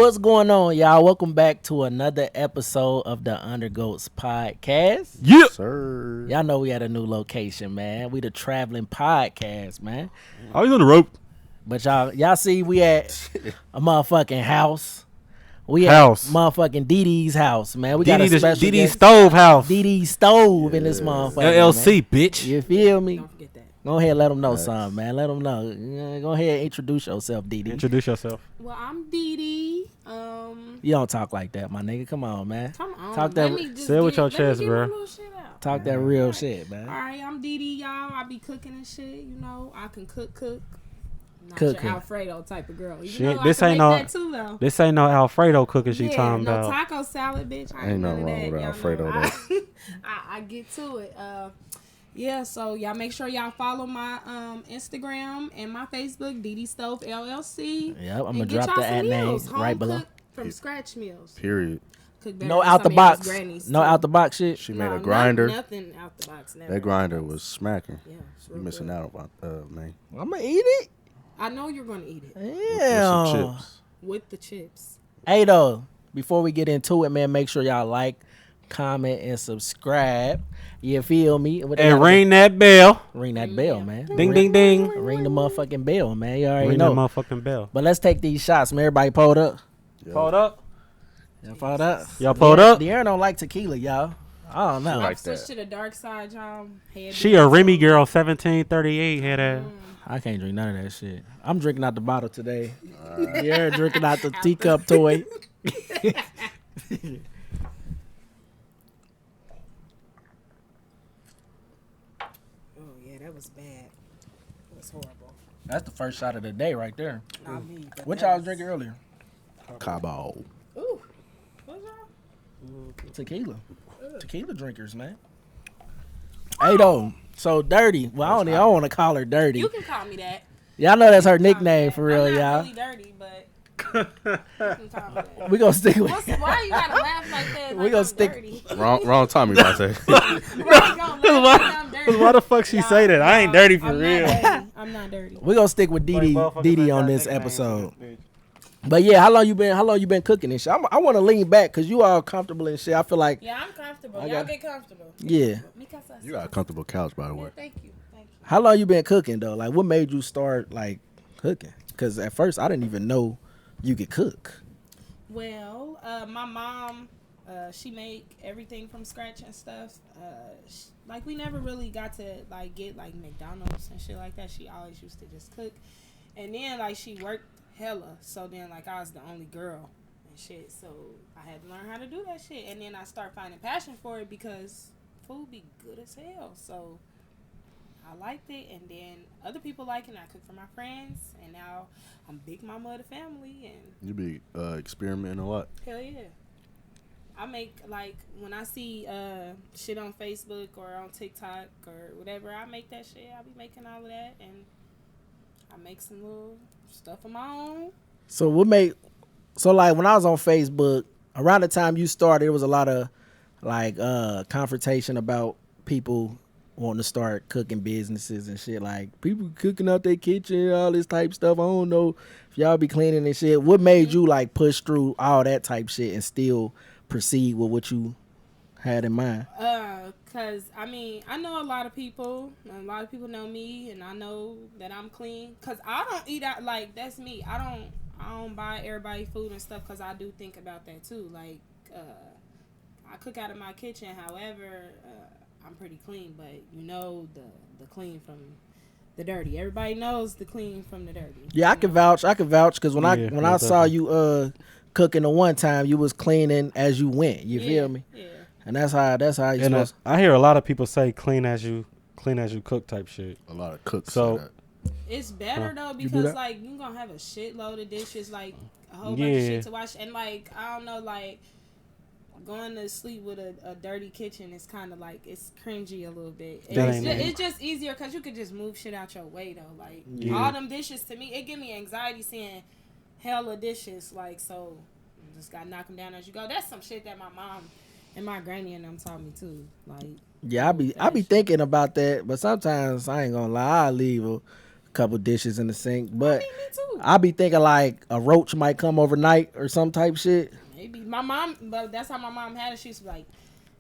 What's going on, y'all? Welcome back to another episode of the Undergoats podcast. Yeah, sir. Y'all know we at a new location, man. We the traveling podcast, man. I was on the rope. But y'all see we at a motherfucking house. We House. at motherfucking DeeDees house, man. We got a special DeeDee guest, Stove House. DeeDee Stove in this motherfucker. LLC, man. bitch. You feel me? Don't forget that. Go ahead, let them know something, man. Let them know. Go ahead, introduce yourself, DeeDee. Introduce yourself. Well, I'm DeeDee. You don't talk like that, my nigga. Come on, man. Come on. Talk that- Let me just Say it with your let me chest, get bro. my little shit out. Talk that real shit, man. All right, I'm DeeDee, y'all. I be cooking and shit. You know, I can cook. Not Cook. your Alfredo type of girl. You Shit, know, this I ain't can no- make that too, though. This ain't no Alfredo cooking she Yeah, talking no about. taco salad, bitch. I Ain't none nothing of wrong that. with Y'all Alfredo, know I get to it. Yeah, so y'all make sure y'all follow my Instagram and my Facebook, DeeDee Stove LLC. Yep, I'm And gonna get drop y'all the some ad name meals, right home below. cooked from scratch meals. Period. Cook better No than out the some of y'all's box. grannies, No too. out the box shit. She No, made a grinder. Nothing out the box. Never. That grinder was smacking. Yeah, it's You real missing good. out on man. I'm gonna eat it. I know you're gonna eat it With Yeah. some chips. with the chips. Hey though, before we get into it, man, make sure y'all like, comment, and subscribe. You feel me? What they And gotta ring that bell. do? Ring that bell, man. Ding, ding, ding. Ring the motherfucking bell, man. You already Ring that know. motherfucking bell. But let's take these shots, man. Everybody pulled up. Yeah. Pulled up. Y'all pulled up. Y'all pulled up. The air don't like tequila, y'all. I don't know. Like I've switched that. to the dark side, y'all. She a Remy girl, 1738. Had that. I can't drink none of that shit. I'm drinking out the bottle today. You're drinking out the teacup toy. Oh yeah, that was bad. It was horrible. That's the first shot of the day right there. Not me. but What that y'all was was- drinking earlier? Cabo. Ooh. What y'all? Tequila. Tequila drinkers, man. Hey, though. So, Dirty. Well, I don't want to call her Dirty. You can call me that. Y'all know that's her You can call me nickname that. for real, I'm not y'all. really dirty, but you can call me that. We gonna stick with Why you gotta laugh like that? We Like gonna I'm stick- dirty? Wrong time you about to say. Why you gonna laugh like I'm dirty? Why the fuck she say that? I ain't dirty for I'm real. Not dirty. I'm not dirty. we gonna stick with DeeDee on this episode. But yeah, how long you been cooking and shit? I want to lean back because you all comfortable and shit. I feel like Yeah, I'm comfortable. I Y'all got- get comfortable. yeah. You got a comfortable couch, by the way. Yeah, thank you. Thank you. How long you been cooking though? Like, what made you start like cooking? Because at first I didn't even know you could cook. Well, my mom, she make everything from scratch and stuff. Like we never really got to like get like McDonald's and shit like that. She always used to just cook, and then like she worked hella. So then like I was the only girl and shit. So I had to learn how to do that shit, and then I start finding passion for it because food be good as hell. So I liked it, and then other people like it, and I cook for my friends, and now I'm big mama of the family, and You be experimenting a lot. hell yeah. I make, like, when I see shit on Facebook or on TikTok or whatever, I make that shit. I be making all of that, and I make some little stuff of my own. So like when I was on Facebook, around the time you started, there was a lot of like confrontation about people wanting to start cooking businesses and shit. Like people cooking out their kitchen, all this type stuff. I don't know if y'all be cleaning and shit. What made you like push through all that type shit and still proceed with what you had in mind? Cause I mean, I know a lot of people know me, and I know that I'm clean. Cause I don't eat out, like, that's me. I don't buy everybody food and stuff, cause I do think about that too. Like, I cook out of my kitchen. However, I'm pretty clean, but you know the clean from the dirty. Everybody knows the clean from the dirty. Yeah, I can vouch because when Yeah, I most saw definitely. you cooking the one time, you was cleaning as you went. You feel me? Yeah. And that's how you And supposed. I hear a lot of people say clean as you cook type shit. A lot of cooks. So- say that. It's better though You do because that? like you gonna have a shitload of dishes, like a whole bunch of Yeah. shit to wash, and like I don't know, like going to sleep with a dirty kitchen is kind of like it's cringy a little bit. That It's ain't just, it. it's just easier because you could just move shit out your way though. Like Yeah. all them dishes to me, it give me anxiety seeing hella dishes. Like so, you just gotta knock them down as you go. That's some shit that my mom and my granny and them taught me too. Like Yeah, I be thinking about that, but sometimes I ain't gonna lie, I leave a couple dishes in the sink. But Me too. I be thinking like a roach might come overnight or some type shit. Maybe my mom, but that's how my mom had it. She used to be like,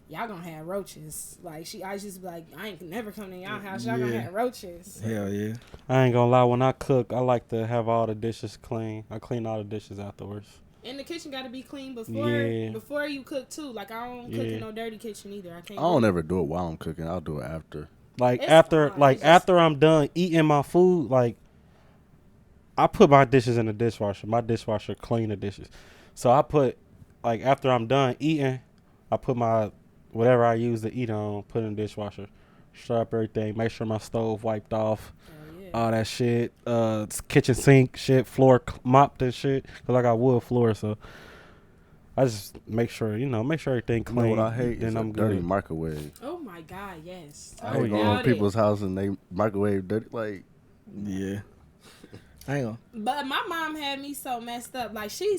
"Y'all gonna have roaches." Like I used to be like, "I ain't never come to y'all house. Y'all gonna have roaches." Hell yeah. I ain't gonna lie. When I cook, I like to have all the dishes clean. I clean all the dishes afterwards. And the kitchen got to be clean before you cook too. Like I don't cook in no dirty kitchen either. I can't. I don't ever do it while I'm cooking. I'll do it after. Like It's after, fine. like It's just- after I'm done eating my food, like I put my dishes in the dishwasher. My dishwasher clean the dishes. So I put, like after I'm done eating, I put my whatever I use to eat on, put in the dishwasher, stir up everything, make sure my stove wiped off, all that shit, kitchen sink shit, floor mopped and shit, cause I got wood floor, so I just make sure everything You clean. know what I hate then is I'm a dirty good. microwave. Oh my God, yes. I hate going to people's house and they microwave dirty. Like, Yeah. I ain't gonna. But my mom had me so messed up. Like she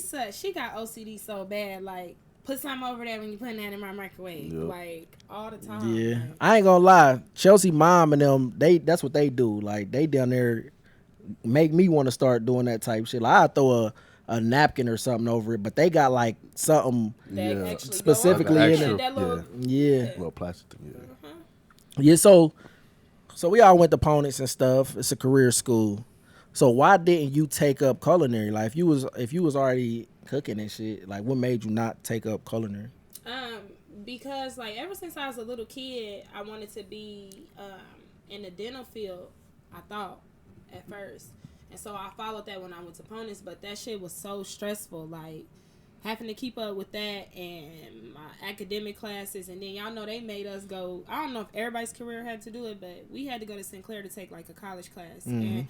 got OCD so bad. Like put something over there when you putting that in my microwave. Yep. Like all the time. Yeah. Like, I ain't gonna lie. Chelsea mom and them, that's what they do. Like they down there make me want to start doing that type shit. Like I throw a napkin or something over it, but they got like something. that yeah, actually Specifically go over in there. it. That little, Yeah. little plastic thing. Yeah. Yeah, so we all went to Ponix and stuff. It's a career school. So why didn't you take up culinary? Like if you was already cooking and shit, like what made you not take up culinary? Because like ever since I was a little kid, I wanted to be in the dental field. I thought at first, and so I followed that when I went to Ponix. But that shit was so stressful, like having to keep up with that and my academic classes. And then y'all know they made us go. I don't know if everybody's career had to do it, but we had to go to Sinclair to take like a college class. And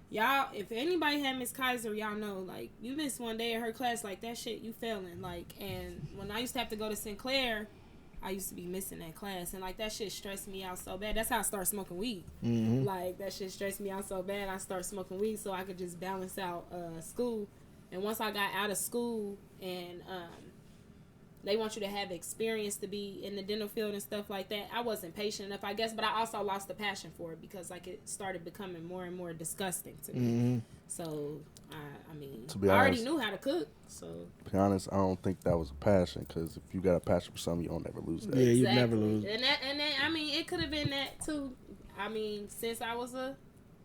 y'all, if anybody had Miss Kaiser, y'all know, like, you missed one day of her class, like, that shit, you failing. Like, and when I used to have to go to Sinclair, I used to be missing that class. And, like, that shit stressed me out so bad. That's how I started smoking weed. Like, that shit stressed me out so bad, I started smoking weed so I could just balance out school. And once I got out of school and they want you to have experience to be in the dental field and stuff like that, I wasn't patient enough, I guess, but I also lost the passion for it because like it started becoming more and more disgusting to me. So I mean, To be I already honest- knew how to cook. So To be honest, I don't think that was a passion because if you got a passion for something, you don't ever lose that. Yeah, you never lose. And then I mean, it could have been that too. I mean, since I was a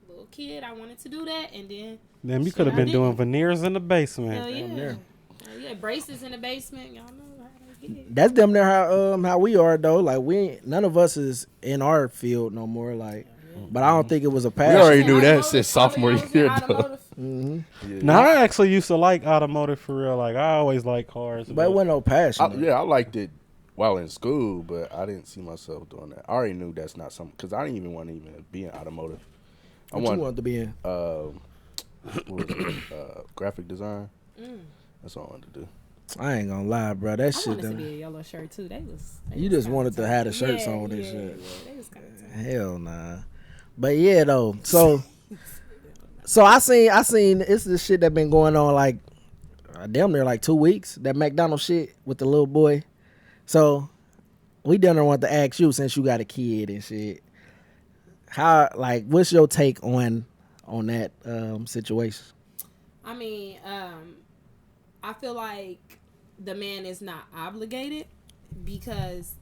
little kid, I wanted to do that, and then Then you shit, could have I been didn't. doing veneers in the basement. Hell yeah, there. Hell yeah, braces in the basement. Y'all know how to get it. That's damn near how we are though. Like none of us is in our field no more. Like, but I don't think it was a We passion. already knew that Automotive, since probably sophomore I was in year, though. automotive. Yeah. Now I actually used to like automotive for real. Like I always liked cars. But it wasn't no passion. though. I liked it while in school, but I didn't see myself doing that. I already knew that's not something because I didn't even want to even be in automotive. What you wanted to be in? What was it? Graphic design. That's all I wanted to do. I ain't gonna lie, bro. That I shit wanted to done. be a yellow shirt too. They You was just kinda wanted to tight. have the shirts Yeah, on and yeah, shit. Yeah, they was kind of tight. Hell nah. But yeah though. So I seen it's this shit that been going on like damn near like 2 weeks. That McDonald's shit with the little boy. So we done want to ask you since you got a kid and shit. How like what's your take on that situation? I mean, I feel like the man is not obligated because,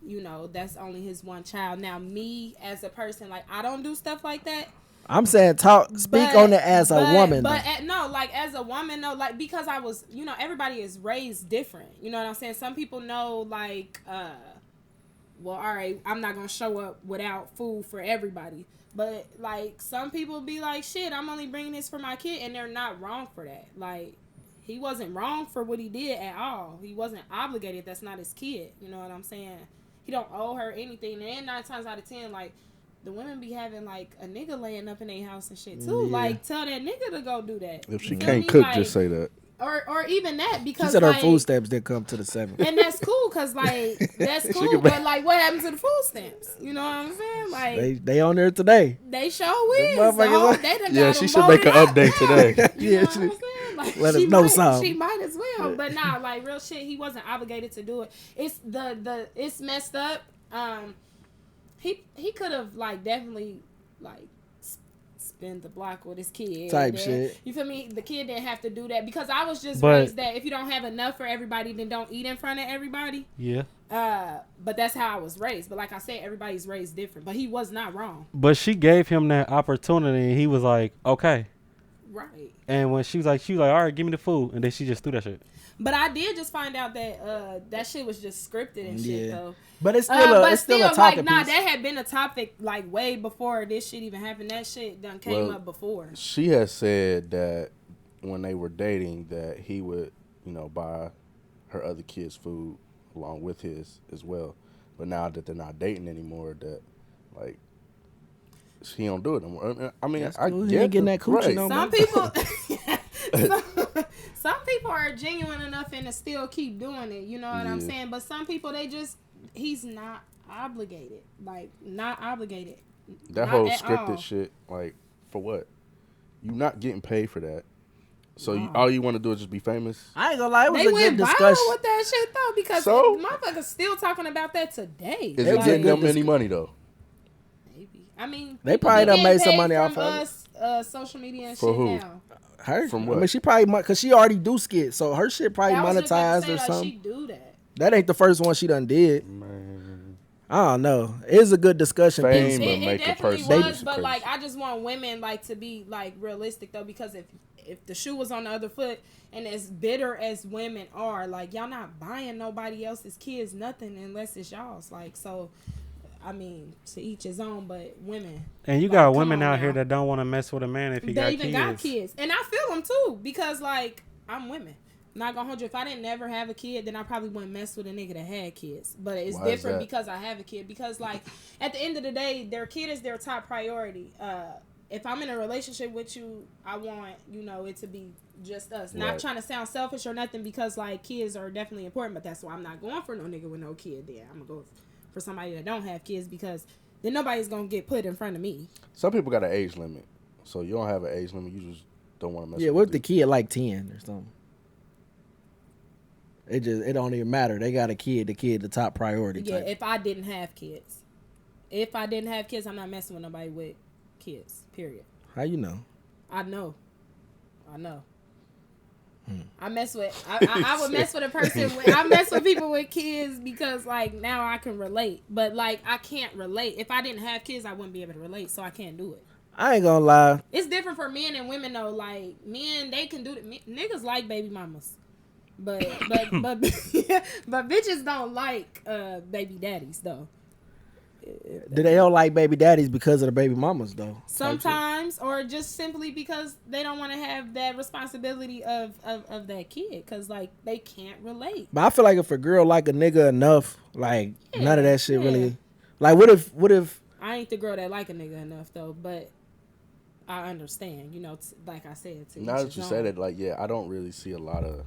you know, that's only his one child. Now, me as a person, like, I don't do stuff like that. I'm saying speak on it as a woman. But no, like as a woman, no, like because I was, you know, everybody is raised different. You know what I'm saying? Some people know like, well, all right, I'm not gonna show up without food for everybody. But like some people be like, shit, I'm only bringing this for my kid, and they're not wrong for that. Like he wasn't wrong for what he did at all. He wasn't obligated. That's not his kid. You know what I'm saying? He don't owe her anything. And 9 times out of 10, like. The women be having like a nigga laying up in their house and shit too. Yeah. Like tell that nigga to go do that. If she You know can't what I cook, mean? just say that. Or even that because she said her like, food stamps didn't come to the 7th. and that's cool because like that's cool. But like what happened to the food stamps? You know what I'm saying? Like They on there today. they show is. motherfuckers So they done Yeah, got she them should make an voted up. update today. You Yeah, know she- what I'm saying? Like, let us she know might, something. She might as well. But nah, like real shit, he wasn't obligated to do it. It's it's messed up. He could have like definitely like spin the block with his kid. Type then, shit. You feel me? The kid didn't have to do that because I was just But- raised that if you don't have enough for everybody, then don't eat in front of everybody. Yeah. But that's how I was raised. But like I said, everybody's raised different. But he was not wrong. But she gave him that opportunity, and he was like, okay. Right. And when she was like, all right, give me the food, and then she just threw that shit. But I did just find out that that shit was just scripted and shit though. But it's still But it's still a topic. like, that had been a topic like way before this shit even happened. That shit done came up before. She has said that when they were dating, that he would, buy her other kids food along with his as well. But now that they're not dating anymore, that like he don't do it anymore. I mean, That's I cool. He get ain't getting that coochie right. no more. Some people, some people are genuine enough and to still keep doing it. You know what I'm saying? But some people, he's not obligated. Like, not obligated. That Not whole at scripted all. shit, like, for what? You not getting paid for that. So all you want to do is just be famous? I ain't gonna lie, it was They a good went viral discussion. with that shit though because So? motherfuckers still talking about that today. Is It it was a getting good them any money though? Maybe. I mean, They probably done getting made some paid money from off of it. us, social media and For shit who? now. Her? From I what? mean, she probably because she already do skits, so her shit probably I was just about monetized to say, or like, something. She do that. That ain't the first one she done did. Man. I don't know. It's a good discussion Fame. piece. But It make a definitely person was, crazy. but like I just want women like to be like realistic though, because if the shoe was on the other foot, and as bitter as women are, like y'all not buying nobody else's kids nothing unless it's y'all's. Like so, I mean, to each his own. But women, And you like, got come women on out here now. that don't want to mess with a man if he They got even kids. got kids, and I feel them too because like I'm women. I'm not gonna hold you. If I didn't never have a kid, then I probably wouldn't mess with a nigga that had kids. But it's Why is different that? because I have a kid. Because like at the end of the day, their kid is their top priority. If I'm in a relationship with you, I want it to be just us. Not Right. trying to sound selfish or nothing because like kids are definitely important. But that's why I'm not going for no nigga with no kid. Then I'm gonna go for somebody that don't have kids because then nobody's gonna get put in front of me. Some people got an age limit, so you don't have an age limit. You just don't want to mess. Yeah, with what if the it. kid like 10 or something? It don't even matter. They got a kid. The kid the top priority. Yeah, Type. if I didn't have kids. If I didn't have kids, I'm not messing with nobody with kids. Period. How you know? I know. I mess with. I would mess with a person. I mess with people with kids because like now I can relate. But like I can't relate. If I didn't have kids, I wouldn't be able to relate. So I can't do it. I ain't gonna lie. It's different for men and women though. Like men, they can do it. Niggas like baby mamas. But but bitches don't like baby daddies though. Do they don't like baby daddies because of the baby mamas though? Sometimes, or just simply because they don't want to have that responsibility of that kid, because like they can't relate. But I feel like if a girl like a nigga enough, like none of that shit yeah. really. Like what if I ain't the girl that like a nigga enough though, but I understand. Like I said, to Now each that you his said own. it, like I don't really see a lot of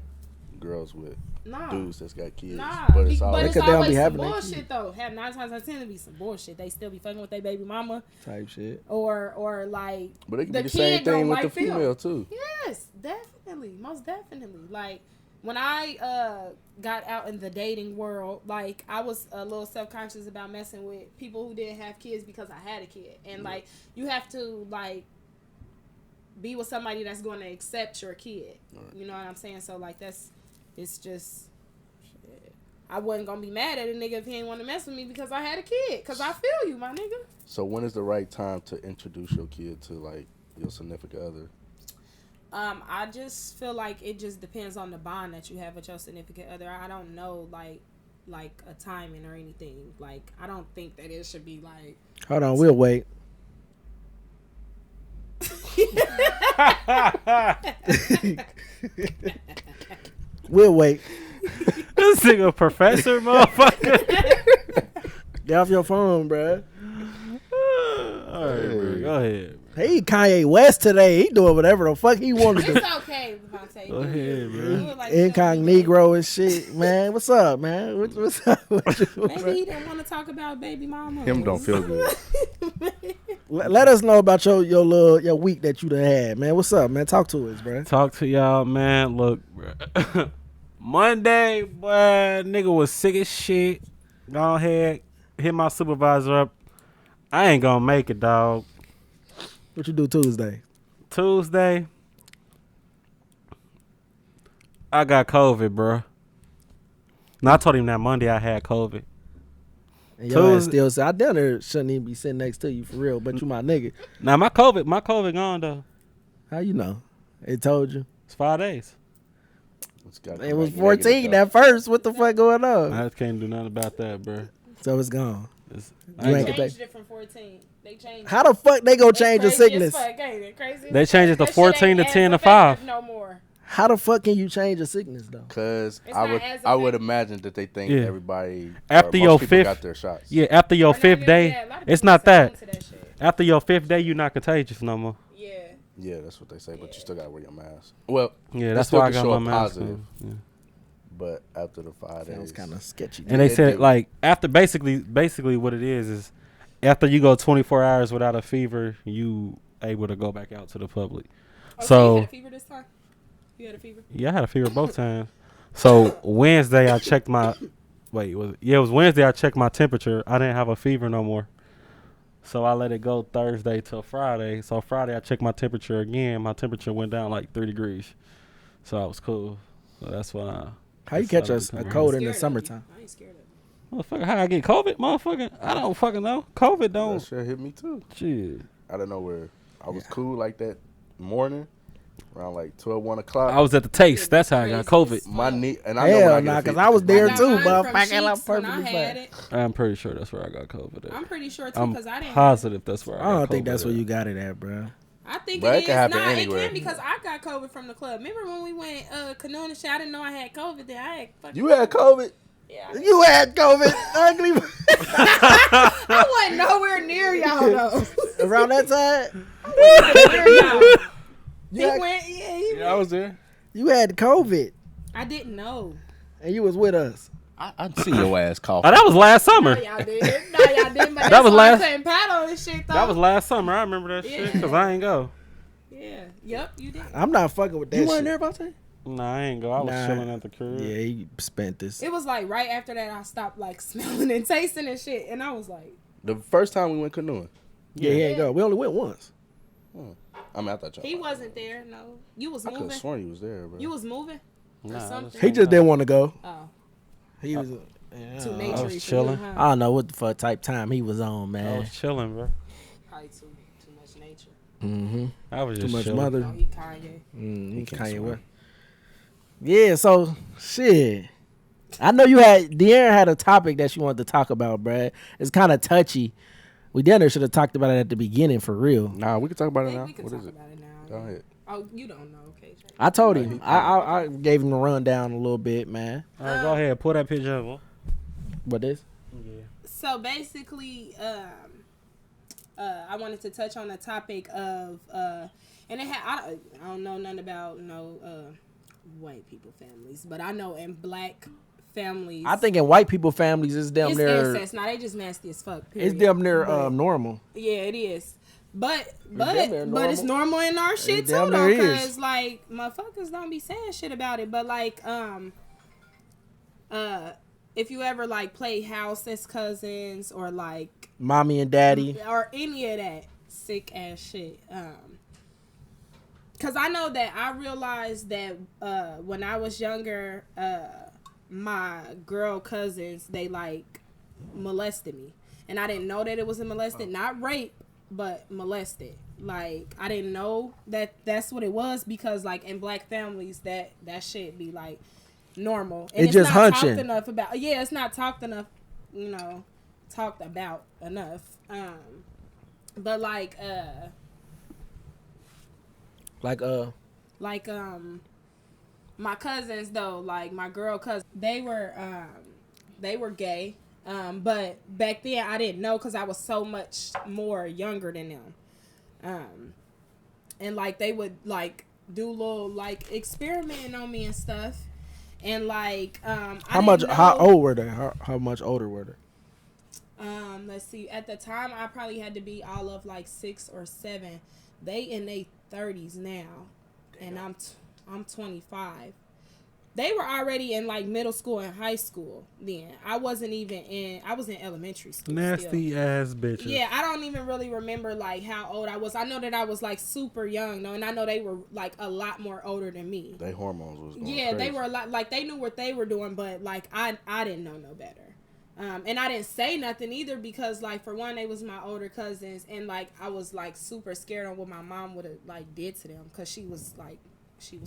girls with Nah. dudes that's got kids, Nah, but it's all They it's could- they don't be always some having that bullshit kid. though. Have 9 times out of 10 to be some bullshit. They still be fucking with their baby mama, type shit? or like. But it can the be the same kid don't thing with like the female film. too. Yes, definitely, most definitely. Like when I got out in the dating world, like I was a little self-conscious about messing with people who didn't have kids because I had a kid, and like you have to like be with somebody that's going to accept your kid. Right. You know what I'm saying? So like it's just. Shit. I wasn't gonna be mad at a nigga if he ain't want to mess with me because I had a kid. Cause I feel you, my nigga. So when is the right time to introduce your kid to like your significant other? I just feel like it just depends on the bond that you have with your significant other. I don't know like a timing or anything. Like I don't think that it should be like. Hold on, we'll wait. We'll wait. This nigga professor, motherfucker. Get off your phone, bruh. All right, bro. Go ahead. Hey, Kanye West today. He doing whatever the fuck he want to do. It's okay, Vontae. Go ahead, bro. Do it like Incognito and shit, man. What's up, man? What's up? Maybe he didn't want to talk about baby mama. Him don't feel good. Let us know about your week that you done had, man. What's up, man? Talk to us, bro. Talk to y'all, man. Look, bro. Monday, boy, nigga was sick as shit. Go ahead, hit my supervisor up. I ain't gonna make it, dog. What you do Tuesday? Tuesday, I got COVID, bro. No, I told him that Monday I had COVID. And your ass Tuesday- still say, I down there shouldn't even be sitting next to you for real, but you my nigga. Now my COVID gone though. How you know? It told you. It's 5 days. It's gotta It come was back 14 negative, at first. What the fuck going on? I just can't do nothing about that, bro. So it's gone. It's, You ain't They gonna changed it from 14. They changed. How the fuck they gonna That's change a crazy as sickness? fuck, ain't it? Crazy as They fuck. changed it to That shit 14 ain't to as 10 to effective 5. No more. How the fuck can you change a sickness though? Cause It's I not would as I would effective. imagine that they think Yeah. everybody After or your most people fifth- got their shots. Yeah, after your Or not fifth even day, that. A lot of it's people not that. succumb to that shit. After your 5th day, you're not contagious no more. Yeah. Yeah, that's what they say, but you still gotta wear your mask. Well, Yeah, It that's still why I can got show my up mask positive. on. Yeah. but after the 5 days, Sounds kind of sketchy. And they They said do. like after basically what it is after you go 24 hours without a fever, you able to go back out to the public. Oh, So- you had a fever this time? You had a fever? Yeah, I had a fever both times. So Wednesday I checked my it was Wednesday I checked my temperature. I didn't have a fever no more. So I let it go Thursday till Friday. So Friday I checked my temperature again. My temperature went down like 3 degrees. So I was cool. So that's why How you catch a cold in the Scared of summertime? you. I ain't scared of you. motherfucker, how I get COVID, motherfucker? I don't fucking know. COVID that don't shit hit me too. shit. I don't know where I was cool like that morning around like 12, 1 o'clock. I was at the taste. That's how I got COVID. My knee and I know when Hell I get nah, a cause fever. I was there got too, mine but from I got out Sheetz when I perfectly had fine. it. I'm pretty sure that's where I got COVID at. I'm pretty sure too I'm because I didn't. positive that's where I I got don't think COVID that's where at. you got it at, bro. I think But it it is. can happen Nah, anywhere. it can because I got COVID from the club. Remember when we went canoeing and shit? I didn't know I had COVID. Then I had fucking. You had COVID? Yeah. I You had COVID, ugly. I wasn't nowhere near y'all though. Around that time, Near y'all. He had- went. Yeah. He Yeah, I was there. you had COVID, I didn't know. and you was with us. I'd see your ass cough. Oh, that was last No, summer. y'all didn't. No, y'all didn't. But That that's was why last- I couldn't paddle and shit though. That was last summer. I remember that shit because I ain't go. Yeah. Yep. You did. I'm not fucking with that. You shit. weren't there about that? Nah, I ain't go. I was Nah. chilling at the crib. Yeah, he spent this. It was like right after that I stopped like smelling and tasting and shit, and I was like, The first time we went canoeing. Yeah, he ain't go. We only went once. I mean, I thought y'all. he wasn't there. No, you was I could have moving. sworn you was there, bro. You was moving. Nah, I something. He just didn't want to go. Oh, He was. too was naturey for you, chilling. huh? I don't know what the fuck type time he was on, I man. was chilling, bro. Probably too much nature. Mm-hmm. I was Too just much chilling. mother. Oh, he Kanye. He can't Kanye swim. West. Yeah, so shit. I know De'Aaron had a topic that she wanted to talk about, bruh. It's kind of touchy. We dinner should have talked about it at the beginning for real. Nah, we can talk about it now. We can What talk is it? about it now. Go ahead. Oh, you don't know, okay? Trey. I told him. I gave him a rundown a little bit, man. All right, go ahead. Pull that picture up. What this? Yeah. So basically, I wanted to touch on the topic of, and it had I don't know nothing about white people families, but I know in black families, I think in white people families, it's damn it's near. incest. Now they just nasty as fuck. It's Period. damn near But- normal. Yeah, it is. But damn near it's normal in our shit too damn though, near is. cause like motherfuckers don't be saying shit about it. But like if you ever like play house as cousins or like Mommy and daddy. or any of that sick ass shit, cause I know that I realized that when I was younger, my girl cousins they like molested me, and I didn't know that it was a molested, not rape, but molested. Like I didn't know that that's what it was because like in black families that shit be like normal. And It's just not hunching. talked enough about. Yeah, it's not talked enough. Talked about enough. But like my cousins though, like my girl cousins, they were gay. But back then I didn't know because I was so much more younger than them. And like they would like do little like experimenting on me and stuff. And like How old were they? How much older were they? Let's see. At the time, I probably had to be all of like 6 or 7. They in their 30s now, and I'm 25. they were already in like middle school and high school then. I was in elementary school. Nasty still. ass bitches. Yeah, I don't even really remember like how old I was. I know that I was like super young though, and I know they were like a lot more older than me. They hormones was going Yeah, crazy. they were a lot, like they knew what they were doing, but like I didn't know no better. And I didn't say nothing either because like for one, they was my older cousins, and like I was like super scared on what my mom would have like did to them because she was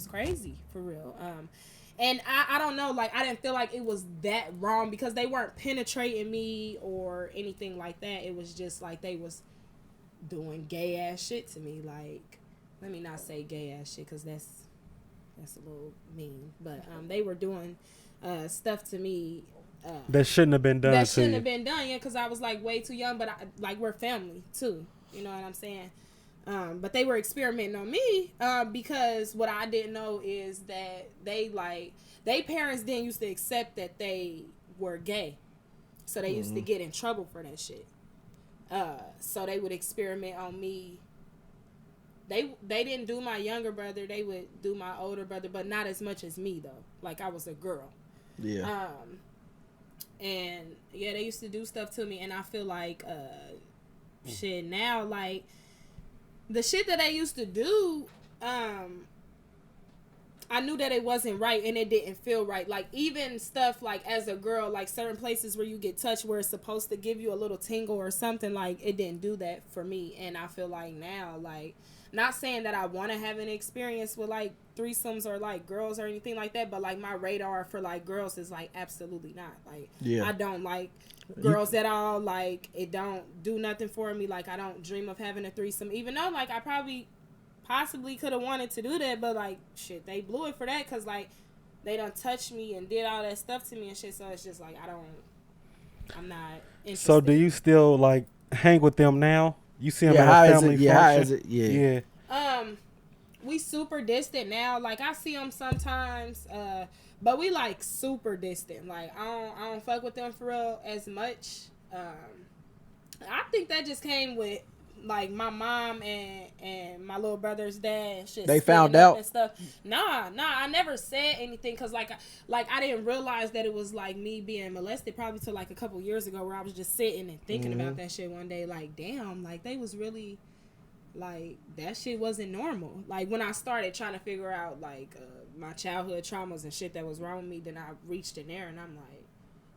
crazy for real. And I don't know, like I didn't feel like it was that wrong because they weren't penetrating me or anything like that. It was just like they was doing gay ass shit to me. Like, let me not say gay ass shit because that's a little mean, but they were doing stuff to me that shouldn't have been done. That shouldn't have been done, yeah, because I was like way too young. But like we're family too, you know what I'm saying? But they were experimenting on me because what I didn't know is that they parents didn't used to accept that they were gay, so they used to get in trouble for that shit. So they would experiment on me. They didn't do my younger brother. They would do my older brother, but not as much as me though. Like I was a girl. Yeah. And yeah, they used to do stuff to me, and I feel like shit now, like the shit that they used to do, I knew that it wasn't right, and it didn't feel right. Like even stuff like as a girl, like certain places where you get touched where it's supposed to give you a little tingle or something, like it didn't do that for me. And I feel like now, like, not saying that I want to have an experience with like threesomes or like girls or anything like that, but like my radar for like girls is like absolutely not. Like, yeah. I don't like girls at all. Like, it don't do nothing for me. Like, I don't dream of having a threesome, even though like I possibly could have wanted to do that, but like shit, they blew it for that because like they done touched me and did all that stuff to me and shit. So it's just like I'm not interested. So do you still like hang with them now? You see them Yeah, at how a is family it? function? Yeah, how is it? Yeah. Yeah. We super distant now. Like I see them sometimes, but we like super distant. Like I don't fuck with them for real as much. I think that just came with like my mom and my little brother's dad and shit. They found out and stuff. Nah, I never said anything because like I didn't realize that it was like me being molested probably till like a couple years ago where I was just sitting and thinking about that shit one day. Like damn, like they was really like that shit wasn't normal. Like when I started trying to figure out like my childhood traumas and shit that was wrong with me, then I reached in there and I'm like,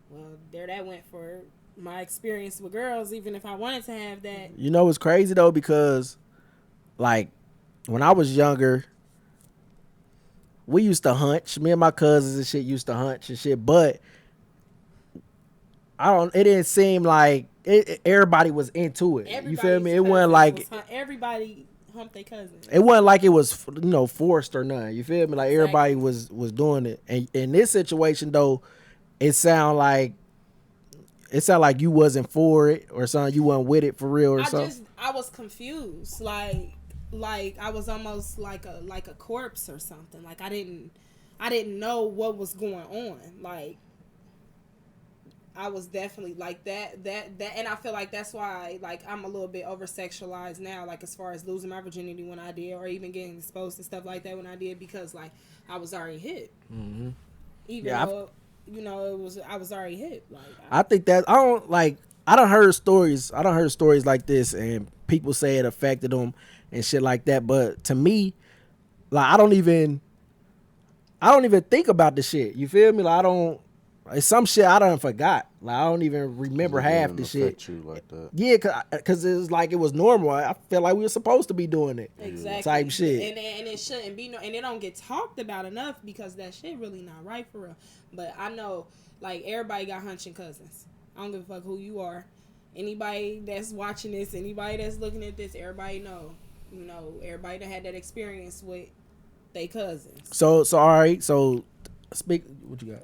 well, there that went for my experience with girls, even if I wanted to have that. You know, it's crazy though because, like, when I was younger, we used to hunch. Me and my cousins and shit used to hunch and shit. But it didn't seem like everybody was into it. You feel me? It wasn't like everybody humped their cousins. It wasn't like it was forced or nothing. You feel me? Like everybody was doing it. And in this situation though, it sound like you wasn't for it or something. You wasn't with it for real or something. I was confused. Like I was almost like a corpse or something. Like I didn't know what was going on. Like I was definitely like that, and I feel like that's why like I'm a little bit over sexualized now. Like as far as losing my virginity when I did, or even getting exposed to stuff like that when I did, because like I was already hit. Mm-hmm. Even though I was already hit. Like I think that I done heard stories like this, and people say it affected them and shit like that. But to me, like I don't even think about the shit. You feel me? Like it's some shit I done forgot. Like I don't even remember half the shit. You like that. Yeah, cause it's like it was normal. I felt like we were supposed to be doing it. Exactly. Type shit. And it shouldn't be and it don't get talked about enough because that shit really not right for real. But I know like everybody got hunching cousins. I don't give a fuck who you are. Anybody that's watching this, anybody that's looking at this, everybody know. You know, everybody that had that experience with they cousins. So all right. So speak. What you got?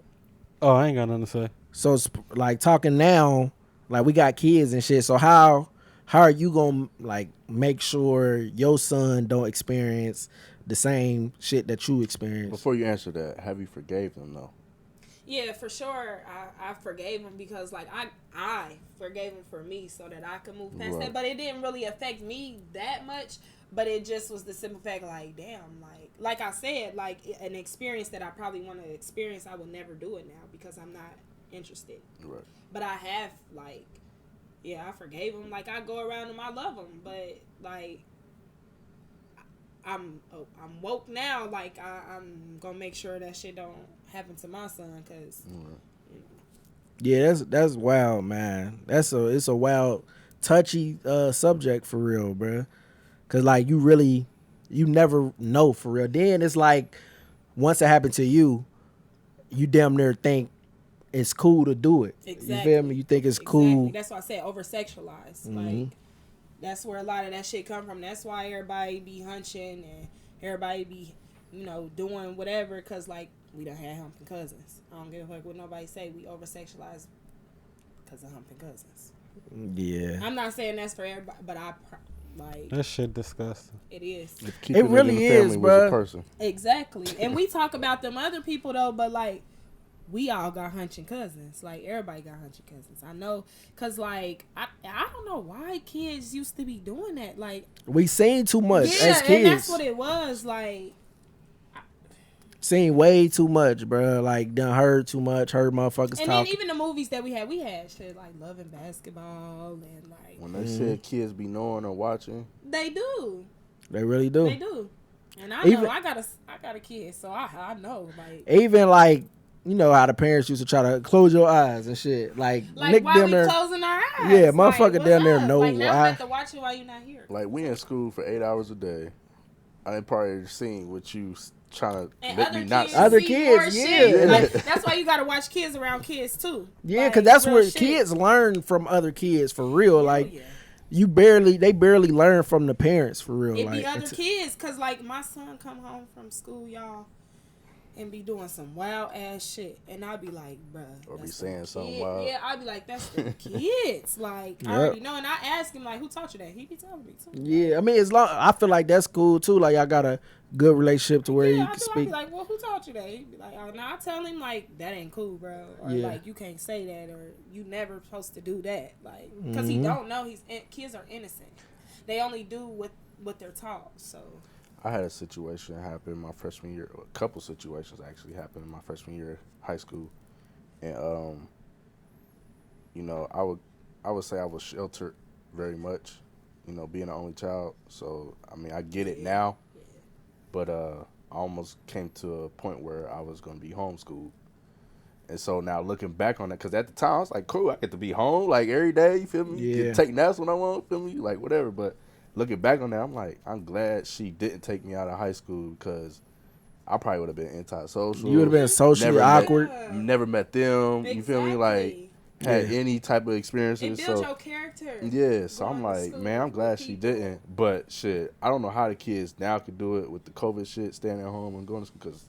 Oh, I ain't got nothing to say. So like talking now, like we got kids and shit. So how are you gonna like make sure your son don't experience the same shit that you experienced? Before you answer that, have you forgave them though? Yeah, for sure. I forgave him because like I forgave him for me so that I could move past that. But it didn't really affect me that much But it just was the simple fact, like, damn, like I said, like an experience that I probably want to experience, I will never do it now because I'm not interested. Right. But I have, like, yeah, I forgave him. Like, I go around him, I love him, but like, I'm woke now. Like, I'm gonna make sure that shit don't happen to my son, cause. Yeah, that's wild, man. It's a wild, touchy subject for real, bro. Cause like you never know for real. Then it's like once it happened to you, you damn near think it's cool to do it. Exactly. You feel me? You think it's cool. That's why I said over sexualized. Mm-hmm. Like that's where a lot of that shit come from. That's why everybody be hunching and everybody be, doing whatever. Cause like we done had humping cousins. I don't give a fuck what nobody say. We over sexualized because of humping cousins. Yeah. I'm not saying that's for everybody, but like that shit disgusting. It is. It really is, bro. Exactly. And we talk about them other people though, but like we all got hunching cousins. Like everybody got hunching cousins. I know, cause like I don't know why kids used to be doing that. Like we seen too much as kids. And that's what it was. Like seen way too much, bro. Like done heard too much. Heard motherfuckers talking. And then even the movies that we had shit like Love and Basketball and like when they said kids be knowing or watching, they do. They really do. They do. And I know I got a kid, so I know like even like. You know how the parents used to try to close your eyes and shit. Like why we closing our eyes? Yeah, motherfucker like, down there know like, now why. I have to watch it while you're not here. Like we in school for 8 hours a day. I ain't probably seen what you trying to make me not. Other kids, yeah. Like, that's why you gotta watch kids around kids too. Yeah, because that's where kids learn from other kids for real. Like they barely learn from the parents for real. It like, be other kids, cause like my son come home from school, y'all. And be doing some wild ass shit, and I'd be like, bruh. Or be saying something wild. Yeah, I'd be like, that's the kids. Like, I already know. And I ask him, like, who taught you that? He be telling me, too. Yeah, I mean, I feel like that's cool, too. Like, y'all got a good relationship to where you can speak. I'd be like, well, who taught you that? He'd be like, oh, no, I tell him, like, that ain't cool, bro. Or, like, you can't say that, or you never supposed to do that. Like, because he don't know. Kids are innocent. They only do what they're taught, so. I had a situation happen my freshman year. A couple situations actually happened in my freshman year of high school, and I would say I was sheltered very much, being the only child. So I mean I get it now, but I almost came to a point where I was going to be homeschooled, and so now looking back on it, because at the time I was like, cool, I get to be home like every day. You feel me? Get to take naps when I want. Feel me? Like whatever, but. Looking back on that, I'm like, I'm glad she didn't take me out of high school because I probably would have been antisocial. You would have been socially awkward. Never met them. Exactly. You feel me? Like, had any type of experiences. It builds your character. Yeah, so I'm like, man, I'm glad she didn't. But shit, I don't know how the kids now could do it with the COVID shit, staying at home and going to school because.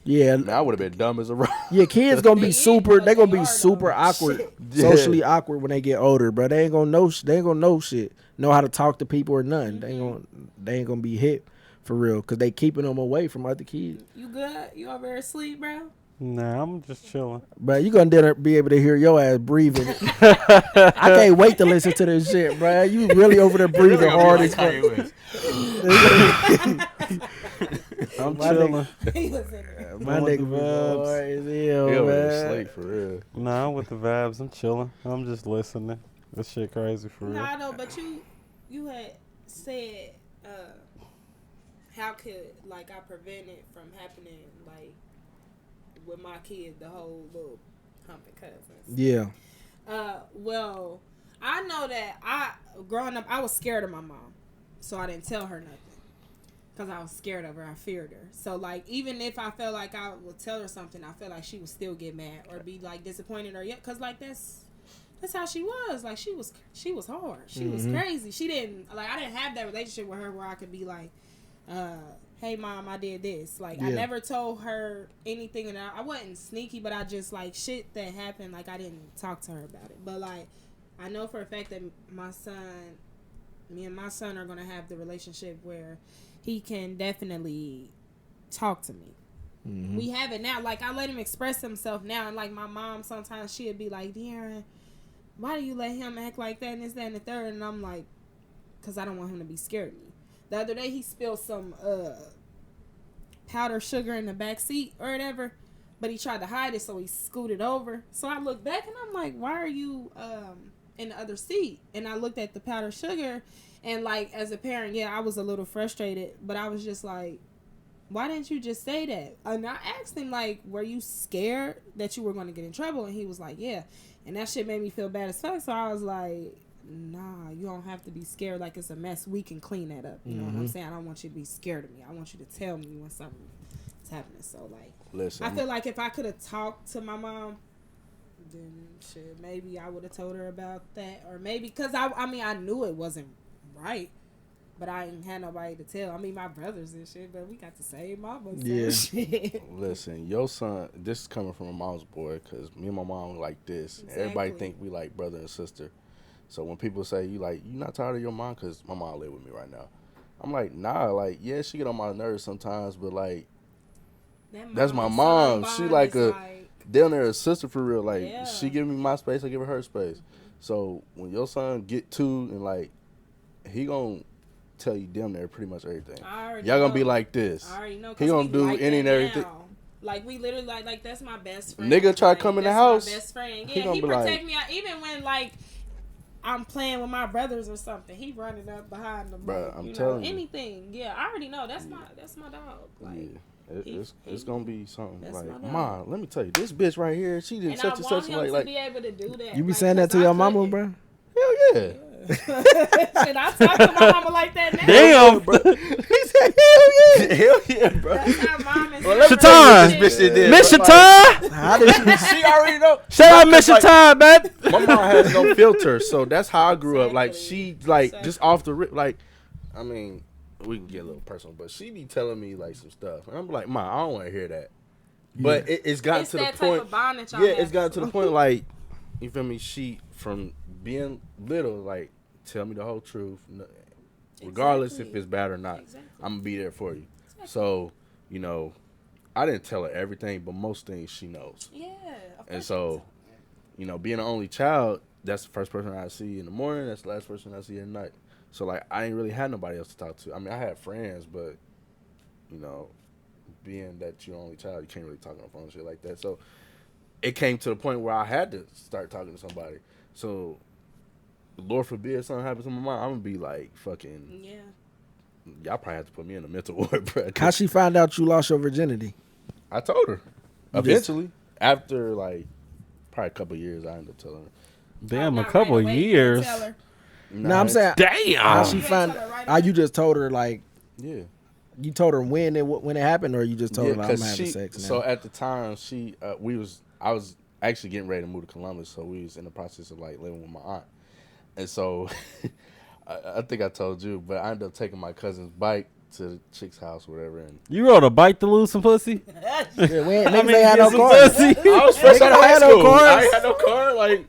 Yeah, man, I would have been dumb as a rock. Yeah, kids gonna be super. They gonna be super awkward, socially awkward when they get older, bro. They ain't gonna know. They ain't gonna know shit. Know how to talk to people or nothing. They ain't gonna be hip for real because they keeping them away from other kids. You good? You over there asleep, bro? Nah, I'm just chilling. Bro, you gonna be able to hear your ass breathing. I can't wait to listen to this shit, bro. You really over there breathing hard as fuck. I'm chilling. My nigga vibes is ill, man. man. Sleep for real. Nah, I'm with the vibes. I'm chilling. I'm just listening. This shit crazy for real. Nah, no, but you had said how could like I prevent it from happening like with my kid, the whole little humping cousins. Yeah. Well, I know that growing up I was scared of my mom, so I didn't tell her nothing. Because I was scared of her. I feared her. So, like, even if I felt like I would tell her something, I felt like she would still get mad or be, like, disappointed or because, like, that's how she was. Like, she was hard. She was crazy. She didn't, like, I didn't have that relationship with her where I could be like, hey, Mom, I did this. Like, I never told her anything. And I wasn't sneaky, but I just, like, shit that happened, like, I didn't talk to her about it. But, like, I know for a fact that me and my son are going to have the relationship where he can definitely talk to me. Mm-hmm. We have it now. Like, I let him express himself now. And, like, my mom, sometimes she'd be like, De'Aaron, why do you let him act like that and this, that, and the third? And I'm like, because I don't want him to be scared of me. The other day he spilled some powdered sugar in the back seat or whatever, but he tried to hide it, so he scooted over. So I looked back and I'm like, why are you in the other seat? And I looked at the powdered sugar, and like as a parent, yeah, I was a little frustrated, but I was just like, why didn't you just say that? And I asked him, like, were you scared that you were going to get in trouble? And he was like, yeah. And that shit made me feel bad as fuck. So I was like, nah, you don't have to be scared. Like, it's a mess. We can clean that up. You know what I'm saying? I don't want you to be scared of me. I want you to tell me when something is happening. So, like, Listen, I feel like if I could have talked to my mom, then shit, maybe I would have told her about that. Or maybe, because I mean, I knew it wasn't right. But I ain't had nobody to tell. I mean, my brothers and shit, but we got the same mamas. Yeah. Shit. Listen, your son, this is coming from a mom's boy, because me and my mom like this. Exactly. Everybody think we like brother and sister. So when people say, you not tired of your mom? Because my mom live with me right now. I'm like, nah, like, yeah, she get on my nerves sometimes, but like, that's my mom. She like down there a sister for real. Like, Yeah. she give me my space, I give her space. So when your son get 2 and like, he gonna tell you damn near pretty much everything. Y'all gonna be like this. I already know. He gonna do like any and everything. Now. Like, we literally like that's my best friend. Nigga try like, to come in the that's house. My best friend. He Yeah, gonna he be protect like, me even when like I'm playing with my brothers or something. He running up behind them. Bruh, like, I'm you telling know, you. anything. Yeah, I already know. That's my dog. Like, yeah. It's gonna be something That's like, my dog. Ma, let me tell you, this bitch right here, she did and such I and want such. him to Like, be able to do that. You be like, saying that to 'cause your I mama, couldn't. bro? hell yeah. Shit, I talk to my mama like that now. Damn, bro. He said, hell yeah. Hell yeah, bro. That's how mom is. Well, let me Shatan. tell you what this bitch did. Miss bro. Like, Shatan. How did you? she already know. Shout out Because, Miss Shatan, man. My mom has no filter, so that's how I grew up. Like, Exactly. she, like, just off the rip, like, I mean, we can get a little personal, but she be telling me, like, some stuff. And I'm like, Ma, I don't want to hear that. But it's gotten It's to the that point. type of bond that y'all Yeah, have. it's gotten to the point, like, you feel me? She, from being little, like, tell me the whole truth, regardless if Exactly. it's bad or not. Exactly. I'm going to be there for you. So, you know, I didn't tell her everything, but most things she knows. Yeah. of And course so, you know, being an only child, that's the first person I see in the morning. That's the last person I see at night. So, like, I ain't really had nobody else to talk to. I mean, I had friends, but, you know, being that you're only child, you can't really talk on the phone and shit like that. So, it came to the point where I had to start talking to somebody. So, Lord forbid something happens to my mom, I'm going to be like, fucking, Yeah. y'all probably have to put me in a mental ward, bro. How she found out you lost your virginity? I told her. You just- Eventually, after, like, probably a couple of years, I ended up telling her. Damn, a Not couple right away, you years. tell her. No, I'm saying how Damn. she You found. can't tell her right How away. you just told her like Yeah. you told her when it happened, or you just told her like, I'm 'cause having sex now? So at the time, I was actually getting ready to move to Columbus, so we was in the process of like living with my aunt, and so I think I told you, but I ended up taking my cousin's bike to the chick's house, or whatever, and You rode a bike to lose some pussy? Yeah, we ain't, I niggas mean, ain't had get no some car. pussy. I was fresh Nigga out of don't high have no school. cars. I ain't had no car, like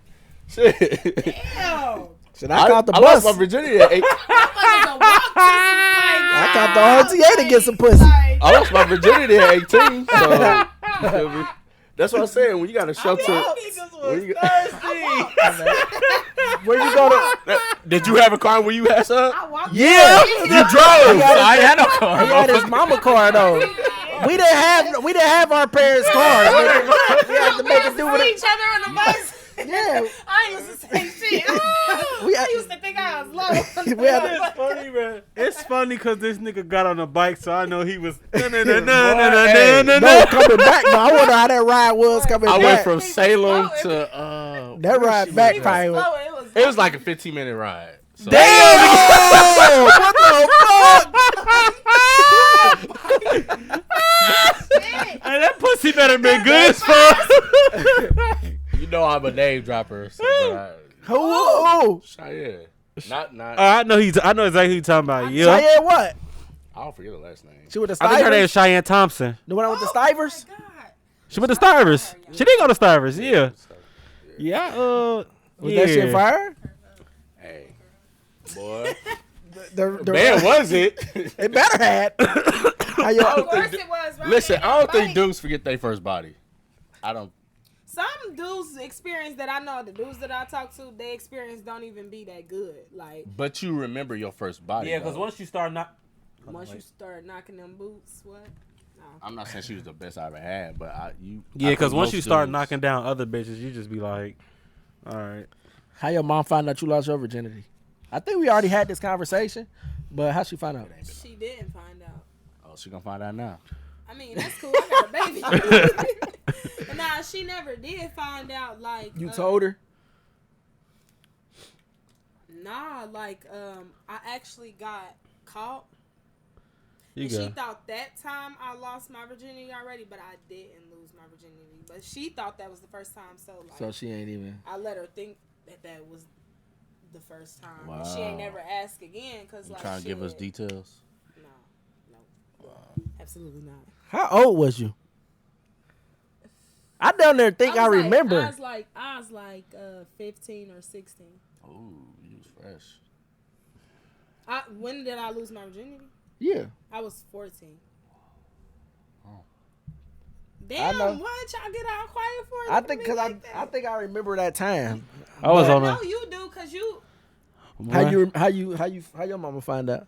shit. Damn. Shit, I caught the I bus. lost my virginity at 8. I caught the RTA to get some pussy. I lost my virginity at 18. So you feel me? That's what I'm saying. When you got a shelter, when you Where you go to? did you have a car when you had some? Yeah, You drove. So I ain't had no car. he had his mama car though. We didn't have our parents' cars. We had to make it do with See it. each other on the bus. Yeah, I used to say shit. I used to think I was low. we had to, It's funny, man. It's funny because this nigga got on the bike, so I know he was. no coming back. No, I wonder how that ride was coming I back. went from Salem to that ride back probably. Was, it was like a 15-minute ride. So damn! What the fuck? Hey, that pussy better been good as fuck. you know I'm a name dropper. So Who? Cheyenne. Not. I know exactly who you talking about. Yeah. Cheyenne what? I don't forget the last name. She with the I think her name is Stivers? Cheyenne Thompson. The one with the Stivers? She went to Stivers. She didn't go to Stivers. Yeah. Yeah. Was that shit fire? Hey, boy. The Man, was it? It better had. How you? Of course it was. Right? Listen, I don't think Body. dudes forget their first body. I don't. Some dudes experience that I know. The dudes that I talk to, they experience don't even be that good. Like, But you remember your first body. Yeah, because though. once you start not. Once you start knocking them boots, what? No. I'm not saying she was the best I ever had, but Yeah, because once you start dudes- knocking down other bitches, you just be like, all right. How your mom find out you lost your virginity? I think we already had this conversation, but how she find out? She didn't find out. Oh, she gonna find out now. I mean, that's cool. I got a baby. Nah, she never did find out. Like You told her? Nah, like I actually got caught. You And go. she thought that time I lost my virginity already, but I didn't lose my virginity. But she thought that was the first time, so like So she ain't even. I let her think that was the first time. Wow. And she ain't never asked again because You like trying to give us shit. details? No, absolutely not. How old was you? I down there think I was like- remember. I was like 15 or 16. Oh, you was fresh. When did I lose my virginity? Yeah. I was 14. Oh. Damn, know. what y'all get all quiet for? I think because I think I remember that time. I was I on know a. you do because you. How your mama find out?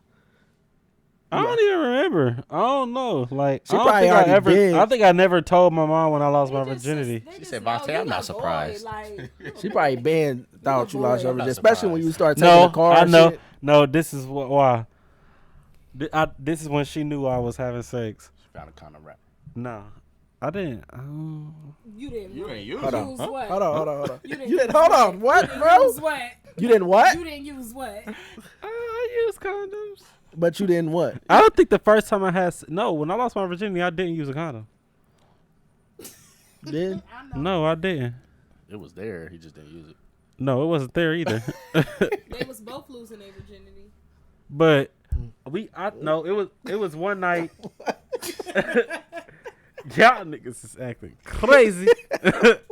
I don't even remember. I don't know. Like She I don't probably think I already ever. did. I think I never told my mom when I lost my they just- virginity. they She just said, know "Vontae, you I'm not my boy, surprised." Like, She probably been thought you lost your I'm not virginity, especially when surprised. you start taking No, the car. I and know. shit. No, this is why. This is when she knew I was having sex. She found a condom wrap. No, I didn't. you didn't. You ain't use Hold it. on. use Huh? what? Hold on. You didn't You didn't. use Hold what? on. What, You bro? use what? You didn't what? You didn't use what? I use condoms. But you didn't what? I don't think the first time I had no. When I lost my virginity, I didn't use a condom. Then I know. No, I didn't. It was there. He just didn't use it. No, it wasn't there either. They was both losing their virginity. But it was one night. Y'all niggas is acting crazy.